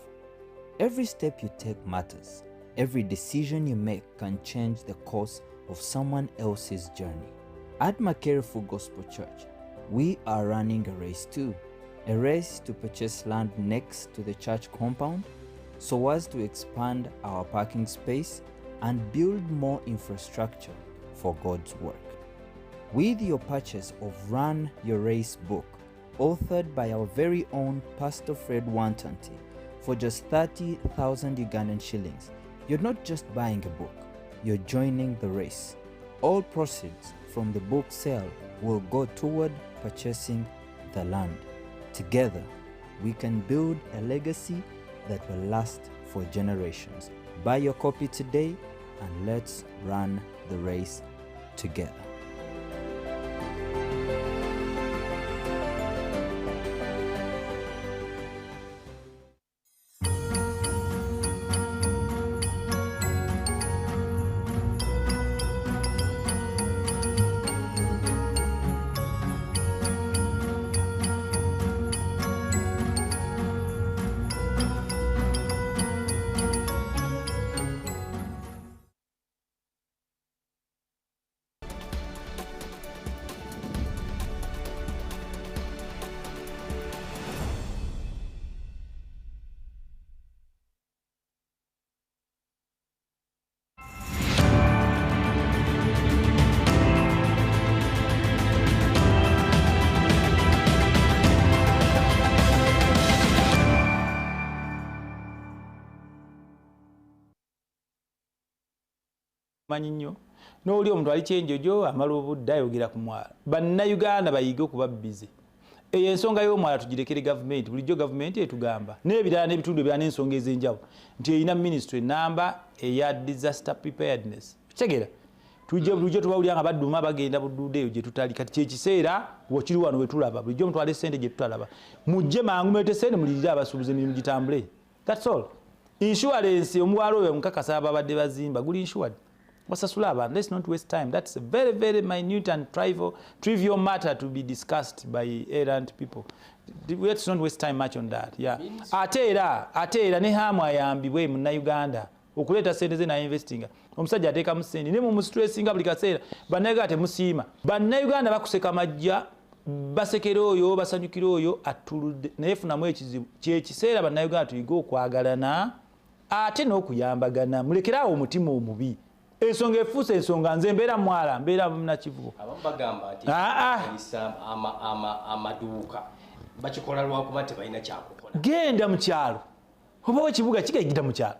Every step you take matters. Every decision you make can change the course of someone else's journey. At Makere Full Gospel Church, we are running a race too. A race to purchase land next to the church compound so as to expand our parking space and build more infrastructure for God's work. With your purchase of Run Your Race book, authored by our very own Pastor Fred Wantanti, for just 30,000 Ugandan shillings, you're not just buying a book, you're joining the race. All proceeds from the book sale will go toward purchasing the land. Together, we can build a legacy that will last for generations. Buy your copy today and let's run the race together. Manyi nnyo n'oli omuntu ali kyenjojo amala obudde ayogera ku mwala bannayuganda bayige okuba bize eyo ensonga y'omwala tugirekere gavumenti bulijjo gavumenti etugamba n'ebirala n'ebitundu ebirala n'ensonga ez'enjawulo nti erina ministry namba eya disaster preparedness kitegeera tujje bulijjo tubawulira nga badduma bagenda buddude eyo gye tutali kati kyekiseera wekiri wano wetulaba bulijjo mutwale ssente gye tutalaba mujje mangu mulete ssente mulirire abasuubuzi emirimu gitambule that's all insurance omuwala oyo mukakasa ababadde bazimba guli insured wasasula abantu. Let's not waste time. That's a very, very minute and trivial matter to be discussed by errant people. Let's not waste time much on that. Yeah. Ate era ne hamu ayambibwe mu Uganda okuleta sente ze na investing. Omusajja ateeka mu sente ne mu stressinga buli kaseera bannayuganda temusiima. Bannayuganda bakuseka majja basekera oyo basanyukira oyo atuludde naye funamu ekizibu kyekiseera bannayuganda tuyiga okwagalana ate n'okuyambagana mulekerawo omutima omubi. Ensonga efuuse ensonga nze mbeera mwala mbeera munakivubo abamu bagamba nti amaduuka bakikola lwakuba tebalina kyakukola. Genda mu kyalo oba ekibuga kigayigita mu kyalo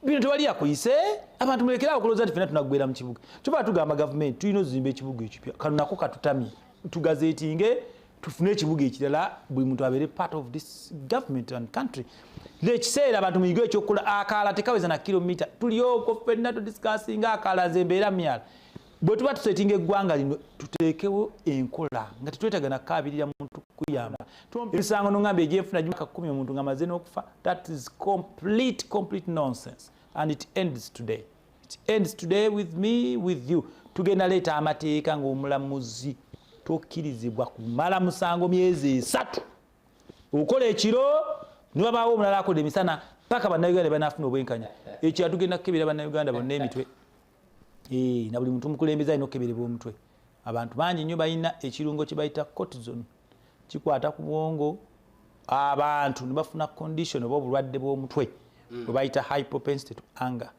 bino tewali yakuyise abantu mulekerawo okulowooza nti fena tunaggwera mu kibuga tuba tugamba gavumenti tulina ozimba ekibuga ekipya kano nako katutamye tugazeetinge tufune ekibuga ekirala buli muntu abeere part of this government and country. Ekiseera abantu muyige ekyokukola akaala tekaweza na kilomita tulyoko ffenna tudisikasinga akaala nze mbeera myala bwe tuba tusetinga eggwanga lino tuteekewo enkola nga tetwetaaga nakkaabirira muntu kuyamba ebisango nongamba egyefuna gyaka 10 omuntu nga maze n'okufa. That is complete nonsense and it ends today. It ends today with me, with you. Tugenda leeta amateeka ng'omulamuzi tokkirizibwa kumala musango myezi 3 okola ekiro niwabaawo omulala akola emisana paka bannayuganda banafuna obwenkanya ekyo atugenda kukebera bannayuganda bonna emitwe na buli muntu mukulembeza alina okukeberebwa omutwe. Abantu bangi nnyo balina ekirungo kye bayita cortisone kikwata ku bwongo abantu ne bafuna condition oba obulwadde bw'omutwe bwe bayita hypopensity to anger.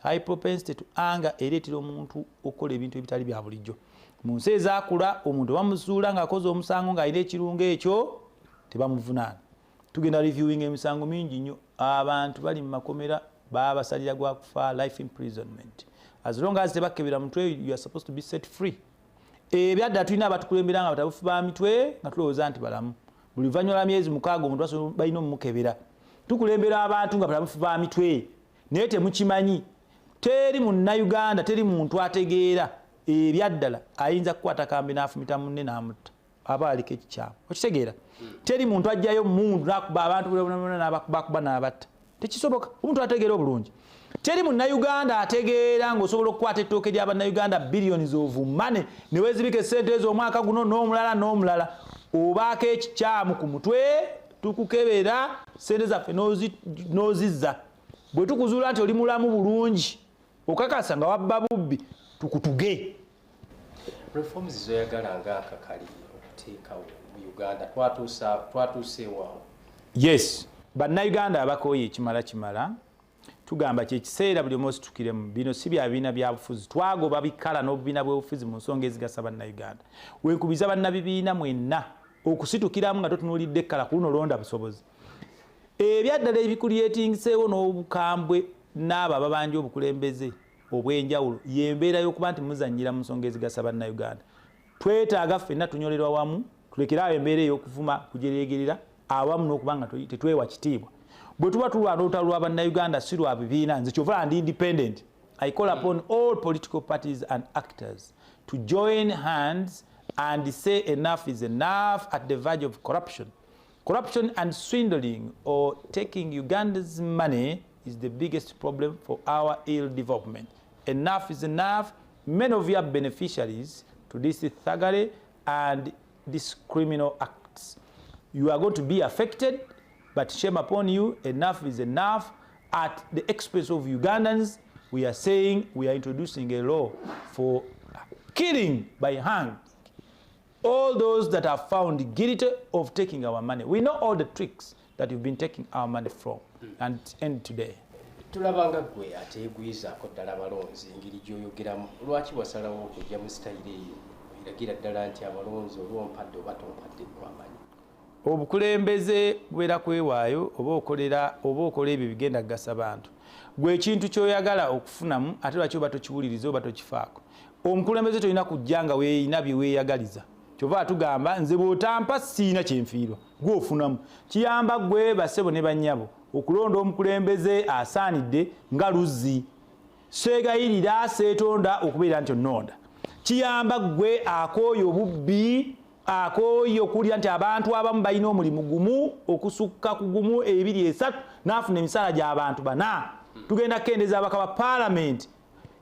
Hypopensity to anger ereetera omuntu okukola ebintu ebitali bya bulijjo. Mu nsi ezaakula omuntu bamusuula ng'akoze omusango ng'alina ekirungo ekyo tebamuvunaana. Tugenda reviewing emisango mingi nnyo abantu bali mu makomera babasalira gwa kufa life imprisonment. As long as tebakebera mutwe you are supposed to be set free. Ebyadda tulina abatukulembera nga batabufu ba mitwe nga tulowooza nti balamu. Buli luvannyuma lwa myezi 6 omuntu balina omukebera. Tukulembera abantu nga batabufu ba mitwe naye temukimanyi. Teri mu Uganda teri muntu ategeera ebyaddala ayinza kukwata kambe n'afumita munne n'amutta aba aliko ekikyamu okitegeera. Teri muntu ajjayo mundu nakuba abantu n'abakuba n'abatta tekisoboka omuntu ategeera obulungi. Teri mu Uganda ategeera ng'osobola okukwata ettooke ly'abannayuganda billions of money ne weezibika essente ezo omwaka guno n'omulala obaako ekikyamu ku mutwe tukukebera ssente zaffe n'ozizza. Bwe tukuzuula nti oli mulamu bulungi okakasa nga wabba bubbi tukutuge. Reforms zoyagala ng'akakali okuteekawo mu Uganda twatuuseewo. Yes, bannayuganda abakooye ekimala tugamba kyekiseera buli omu situkiremu bino si byabiina byabufuzi twagoba bikala n'obubiina bw'obufuzi mu nsonga ezigasa bannayuganda wenkubiza bannabibiina mwenna okusitukiramu nga totunuulidde ekkala ku luno londa busobozi ebyaddala ebikulyetingiseewo n'obukambwe n'abo ababanja obukulembeze obw'enjawulo yembeera y'okuba nti muzannyira mu nsonga ezigasa bannayuganda twetaaga ffenna tunyolerwa wamu tulekerawo embeera ey'okuvuma kujereegerera awamu n'okubanga tetwewa kitiibwa bwe tuba tulwana olutalo lwa bannayuganda si lwa bibiina nze kyova ndi independent I call upon all political parties and actors to join hands and say enough is enough at the verge of corruption. Corruption and swindling or taking Uganda's money is the biggest problem for our ill development. Enough is enough. Many of you are beneficiaries to this thuggery and these criminal acts. You are going to be affected, but shame upon you. Enough is enough. At the expense of Ugandans, we are saying we are introducing a law for killing by hand all those that are found guilty of taking our money. We know all the tricks that you've been taking our money from and end today. Tulabanga gwe ateegwizaako ddala abalonzi engeri gy'oyogeramu lwaki wasalawo okujja mu sitayiri eyo eragira ddala nti abalonzi olwompadde oba tompadde kwamanyi obukulembeze bwera kwewaayo oba okola ebyo bigenda kugasa bantu gwe ekintu ky'oyagala okufunamu ate lwaki oba tokiwuliriza oba tokifaako omukulembeze tolina kujja nga weeyina bye weeyagaliza kyova atugamba nze bw'otampa siina kyenfiirwa gw'ofunamu kiyamba gwe basebo ne bannyabo okulonda omukulembeze asaanidde nga Luzzi seegayirira seetonda okubeera nti onnonda kiyamba gwe akooye obubbi akooye okuwulira nti abantu abamu balina omulimu gumu okusukka ku gumu ebiri esatu n'afuna emisaala gy'abantu bana tugenda kukendeza ababaka ba paalamenti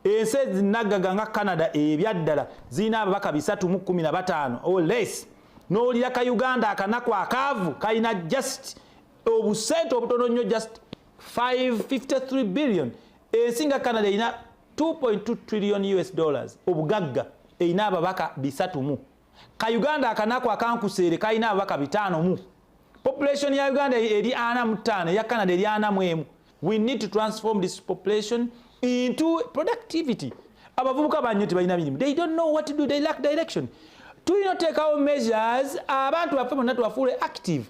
ensi ezinaggaga nga Canada ebyaddala zirina ababaka 315 or less n'owulira ka Uganda akanaku akaavu kalina just obusente obutono nnyo just 553 billion ensi nga Canada erina 2.2 trillion US dollars obugagga erina ababaka 3 ka Uganda akanaku akankuseere kalina ababaka 5 population ya Uganda eri 45 ya Canada eri 41 we need to transform this population into productivity abavubuka banyo tebalina mirimu they don't know what to do they lack direction tulina take our measures abantu baffe bonna tubafuule active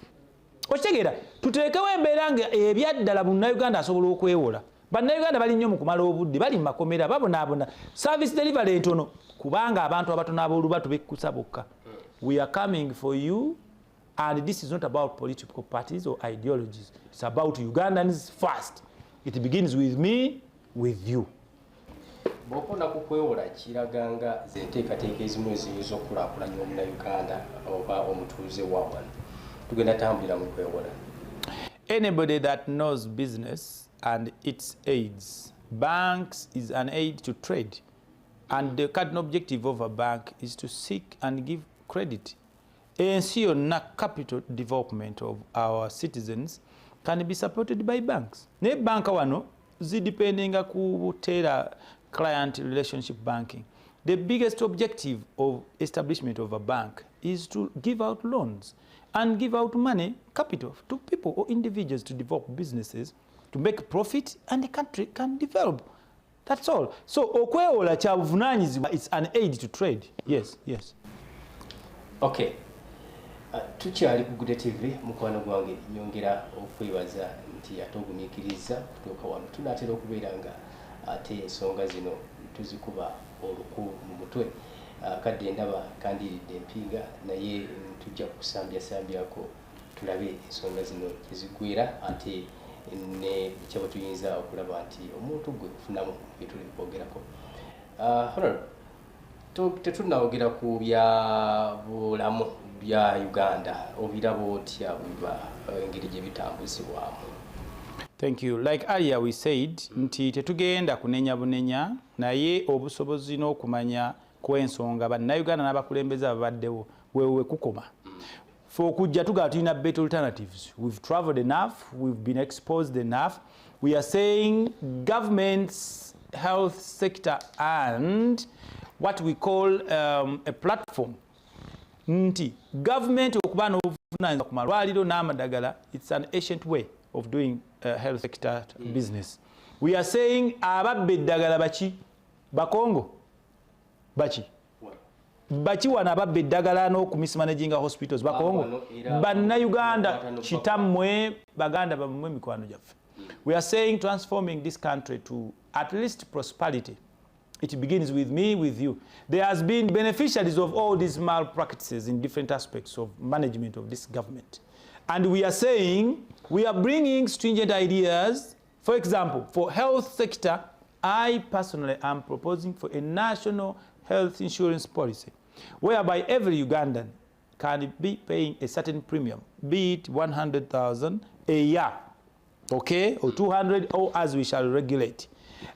okitegeera tuteekewo embeera nga ebyaddala Bannayuganda asobola okwewola Bannayuganda bali nnyo mu kumala obudde bali mu makomera babonaabona service delivery entono kubanga abantu abatono ab'olubatu bekkusa bokka we are coming for you and this is not about political parties or ideologies it's about Ugandans first it begins with me with you bw'okona kukwewola kiraganga ze nteekateeka ezimu eziyinza okukulaakulanya omunnayuganda oba omutuuze wa wano tugenda tambulira mu kwewola anybody that knows business and its aids banks is an aid to trade and the cardinal objective of a bank is to seek and give credit ensi yonna capital development of our citizens can be supported by banks naye banka wano zidependinga ku buteera client relationship banking. The biggest objective of establishment of a bank is to give out loans and give out money, capital, to people or individuals to develop businesses, to make profit, and the country can develop. That's all. So, okwewola kya buvunanyizibwa, it's an aid to trade. Yes, yes. Okay. Tukyali ku Good TV mukwano gwange nyongera okwebaza nti atogumiikiriza kutuuka wano tunaatera okubeera nga ate ensonga zino tuzikuba oluku mu mutwe kadde ndaba kandiridde empinga naye tujja kusambyako tulabe ensonga zino ezigwera ate ne kyaba tuyinza okulaba nti omuntu gwe kufunamu byetuli kwogerako tetunaogera ku bya bulamu bya Uganda obirabo otya bwiba engeri gye bitambuzibwamu. Thank you. Like earlier we said, nti tetugenda kunenya bunenya naye obusobozi n'okumanya kw'ensonga bannayuganda n'abakulembeze ababaddewo wewe kukoma. For kujja tuga tulina better alternatives. We've traveled enough, we've been exposed enough. We are saying government's health sector and what we call a platform. Nti government okuba n'obuvunaanyizibwa ku malwaliro n'amadagala, it's an ancient way of doing health sector business. We are saying ababbe eddagala baki bakongo baki baki wana ababbe eddagala n'okumismanaging hospitals bakongo bannayuganda kitammwe baganda bammwe mikwano gyaffe. We are saying transforming this country to at least prosperity. It begins with me, with you. There has been beneficiaries of all these malpractices in different aspects of management of this government. And we are saying we are bringing stringent ideas. For example, for health sector, I personally am proposing for a national health insurance policy whereby every Ugandan can be paying a certain premium, be it 100,000 a year, okay, or 200, or as we shall regulate.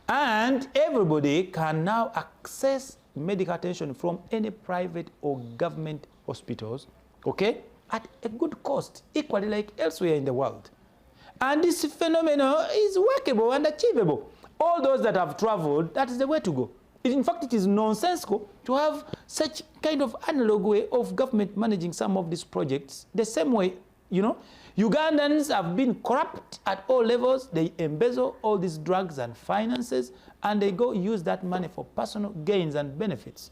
And everybody can now access medical attention from any private or government hospitals, okay, at a good cost, equally like elsewhere in the world. And this phenomenon is workable and achievable. All those that have traveled, that is the way to go. In fact, it is nonsensical to have such kind of analog way of government managing some of these projects the same way, you know. Ugandans have been corrupt at all levels. They embezzle all these drugs and finances, and they go use that money for personal gains and benefits.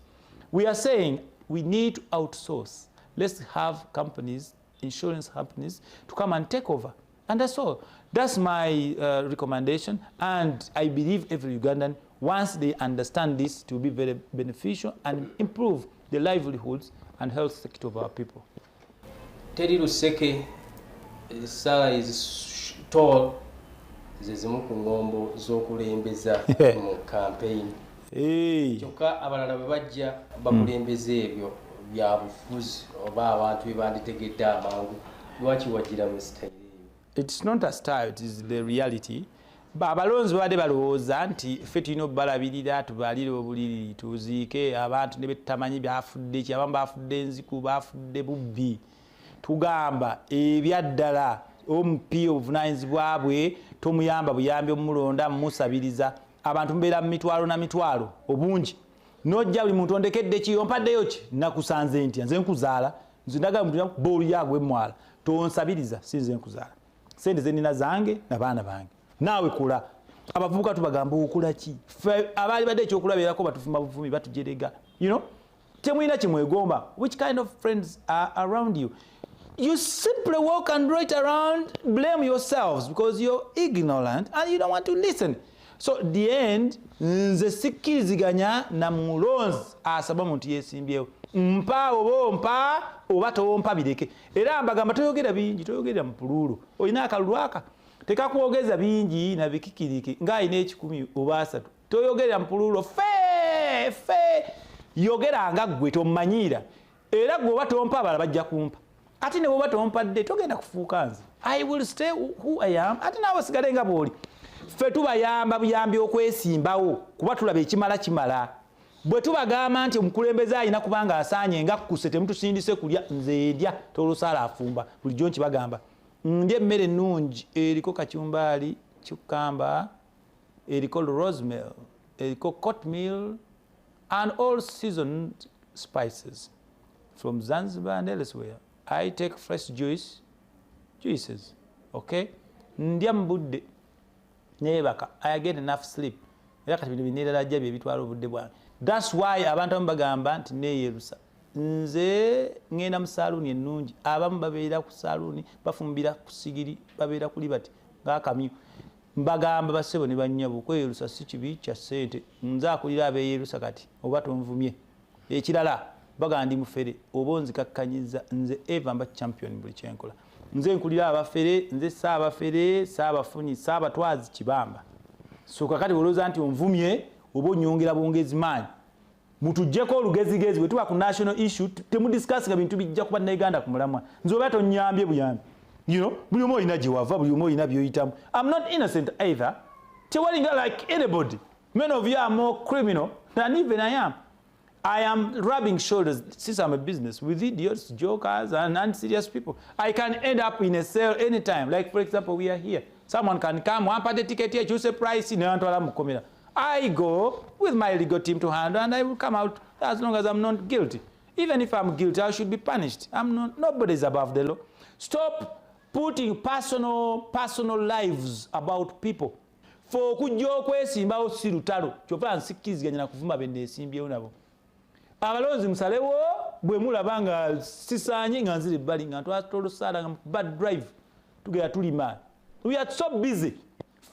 We are saying we need to outsource. Let's have companies, insurance companies, to come and take over. And that's all. That's my recommendation, and I believe every Ugandan, once they understand this, to be very beneficial and improve the livelihoods and health sector of our people. Teri Luseke, Sara is tall, zizimu ku ngombo z'okulembeza mu campaign. Kyokka abalala bwe bajja bakulembeza ebyo bya bufuzi oba abantu bye banditegedde amangu, lwaki wagira mu style? It's not a style, it is the reality. Abalonzi babadde balowooza nti ffe tulina obbalabirira tubalire obuliri tuziike abantu ne betamanyi byafudde ki, abamu bafudde enziku, bafudde bubbi. Tugamba ebyaddala omupi obuvunaanyizibwa bwe tomuyamba buyambi omulonda musabiriza abantu mubeera mu mitwalo na mitwalo obungi n'ojja buli muntu ondekedde ki ompaddeyo ki nakusanze ntya nze nkuzaala nze ndagala muntu boolu yagwe mwala tonsabiriza si nze nkuzaala sente ze nnina zange n'abaana bange naawe kola. Abavubuka tubagamba okula ki ffe abaali badde ekyokulabeerako batufuma buvumi batujerega, you know, temulina kimwegomba. Which kind of friends are around you? You simply walk and right around, blame yourselves because you're ignorant and you don't want to listen. So at the end, nze sikkiriziganya na mulonzi asaba muntu yesimbyewo mpa oba tompa bireke. Era mbagamba toyogera bingi, toyogera mpululu. Olina akalulu aka tekakwogeza bingi na bikikirike ng'alina 10 oba 3. Toyogera mpululu fe yogera nga ggwe tomanyiira. Era gwe tompa abala bajja kumpa. Ati ne bwoba tompadde togenda kufuuka nze. I will stay who I am. Ati naawe osigale nga bw'oli. Ffe tubayamba buyambi okwesimbawo kuba tulaba ekimala. Bwe tubagamba nti omukulembeze alina kubanga asaanye nga kkuse temutusindise kulya nze ndya tolusaala afumba. Bulijjo nkibagamba. Ndya emmere ennungi eriko kacyumbaali, cucumber, eriko rosemary, eriko cornmeal and all seasoned spices from Zanzibar and elsewhere. I take fresh juices, okay? Ndya mbudde nebaka. I get enough sleep. Era kati bino binera jja bye bitwala obudde bwange. That's why abantu bagamba nti neeyerusa. Nze ngenda mu saloon ennungi. Abamu babeera ku saloon bafumbira ku sigiri, babeera kuli bati ng'akamyu. Mbagamba basebo ne bannyabo okweyerusa si kibi kya ssente. Nze akulira abeeyerusa kati oba tonvumye. Ekirala bagamba ndi mufere oba nzikakkanyiza nze eva mba champion buli kyenkola. Nze nkulira abafere, nze saabafere, saabafunyi, saabatwazi kibamba. So kakati olowooza nti onvumye oba onyongera bwongezi maanyi. Mutujjeko olugezigezi bwe tuba ku national issue temudiscussinga bintu bijja kuba Uganda ku mulamwa. Nze oba tonnyambye buyambi. You know, buli omu olina gye wava, buli omu olina by'oyitamu. I'm not innocent either. Tewalinga like anybody. Many of you are more criminal than even I am. I am rubbing shoulders, since I'm a business, with idiots, jokers, and unserious people. I can end up in a cell anytime. Like, for example, we are here. Someone can come, one party ticket here, choose a price, I go with my legal team to handle, and I will come out as long as I'm not guilty. Even if I'm guilty, I should be punished. Nobody is above the law. Stop putting personal lives about people. fo okujja okwesimbawo si lutalo kyova nsikkiriziganya na kuvuma benneesimbyewo nabo abalonzi musalewo bwe mulaba nga sisaanye nga nzira ebbali nga twatolosaala nga bad drive tugera tulima we are so busy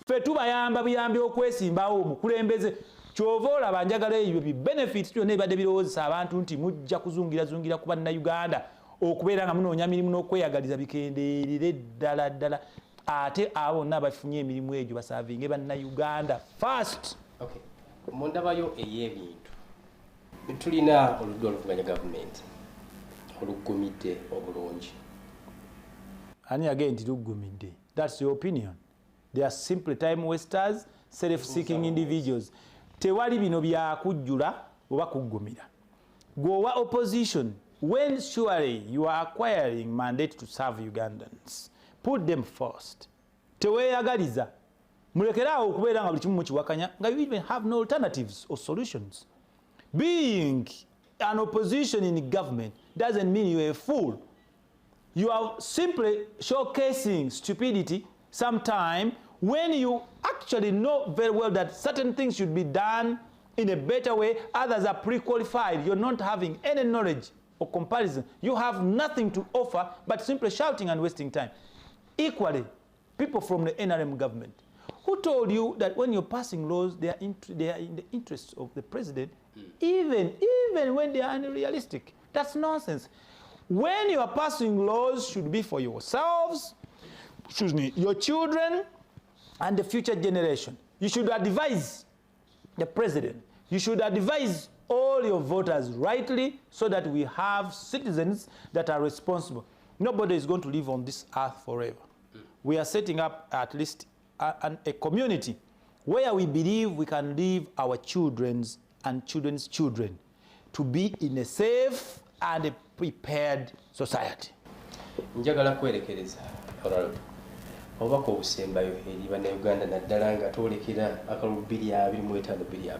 ffe tubayamba buyambi okwesimbawo omukulembeze kyova olaba njagala ebyo benefits byonna ebadde birowoozesa abantu nti mujja kuzungirazungira ku bannayuganda okubeera nga munoonya mirimu n'okweyagaliza bikendeerere ddala ate abo bonna bafunye emirimu egyo basaavinge bannayuganda first. Okay. Mu ndabayo ey'ebintu tulina oludda oluvuganya gavumenti oluggumidde obulungi. Ani again nti luggumidde? That's your opinion. They are simply time wasters, self-seeking individuals. Tewali bino bya kujjula oba kuggumira. Gwowa opposition, when surely you are acquiring mandate to serve Ugandans, put them first. Teweyagaliza. Mulekeraawo okubeera nga buli kimu mukiwakanya nga you even have no alternatives or solutions. Being an opposition in government doesn't mean you're a fool. You are simply showcasing stupidity sometime when you actually know very well that certain things should be done in a better way. Others are pre-qualified. You're not having any knowledge or comparison. You have nothing to offer but simply shouting and wasting time. Equally, people from the NRM government, who told you that when you're passing laws, they are in the interests of the president, even when they are unrealistic? That's nonsense. When you are passing laws, should be for yourselves, your children, and the future generation. You should advise the president. You should advise all your voters rightly so that we have citizens that are responsible. Nobody is going to live on this earth forever. We are setting up at least a community where we believe we can leave our children's and children's children to be in a safe and a prepared society. Njagala kwerekereza obako obusembayo eri bannayuganda naddala nga twolekera akalulu 225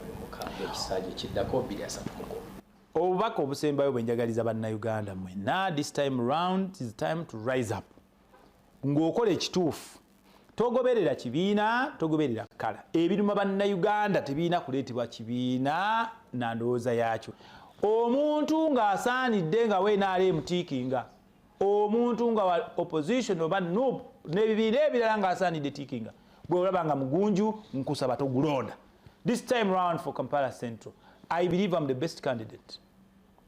ekisanja ekiddako 231. Obubaka obusembayo bwe njagaliza bannayuganda mwenna, this time around is time to rise up. Ng'okola ekituufu. Togoberera kibiina, togoberera kala. Ebiruma bannayuganda tebiina kuleetebwa kibiina na ndowooza yaakyo. Omuntu ng'asaanidde nga NRM tiikinga. Omuntu nga opposition oba NUP n'ebibiina ebirala ng'asaanidde tiikinga. Bwe olaba nga mugunju nkusaba togulonda. This time round for Kampala Central, I believe I'm the best candidate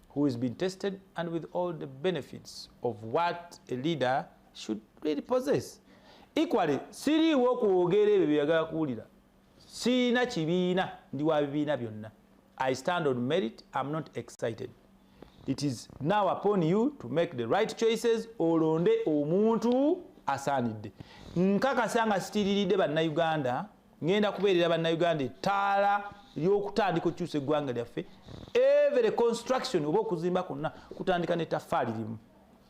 who has been tested and with all the benefits of what a leader should really possess. Equally, siriiwo kwogera ebyo byagala kuwulira. Siina kibiina, ndi wa bibiina byonna. I stand on merit. I'm not excited. It is now upon you to make the right choices. Olonde omuntu asaanidde. Nkakasa nga sitiriridde bannayuganda, ngenda kubeerera bannayuganda ettaala ly'okutandika okukyusa eggwanga lyaffe. Every construction oba okuzimba kwonna kutandika n'ettaffaali limu.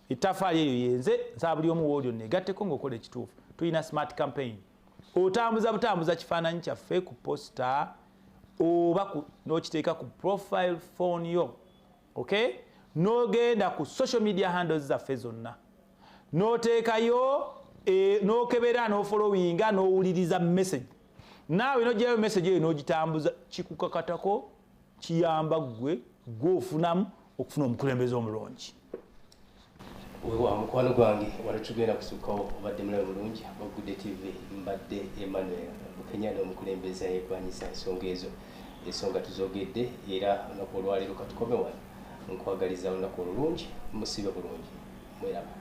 Ettaffaali eryo yenze nsaba buli omu woolyo negatteko ng'okola ekituufu. Tulina smart campaign. Otambuza butambuza kifaananyi kyaffe ku posta oba n'okiteeka ku profile phone yo. Okay? N'ogenda ku social media handles zaffe zonna. N'oteekayo n'okebera n'ofollowinga n'owuliriza message. Naawe n'ogyayo message eyo n'ogitambuza kikukakatako kiyamba gw'ofunamu okufuna omukulembeze omulungi. Wewa mukwano gwange wano tugenda kusukkawo obadde mulabe bulungi Good TV mbadde Emmanuel Bukenyana omukulembeze yekwanyisa ensonga ezo ensonga tuzogedde era olwaleero katukome wano nkwagaliza olunaku olulungi musibe bulungi mweraba.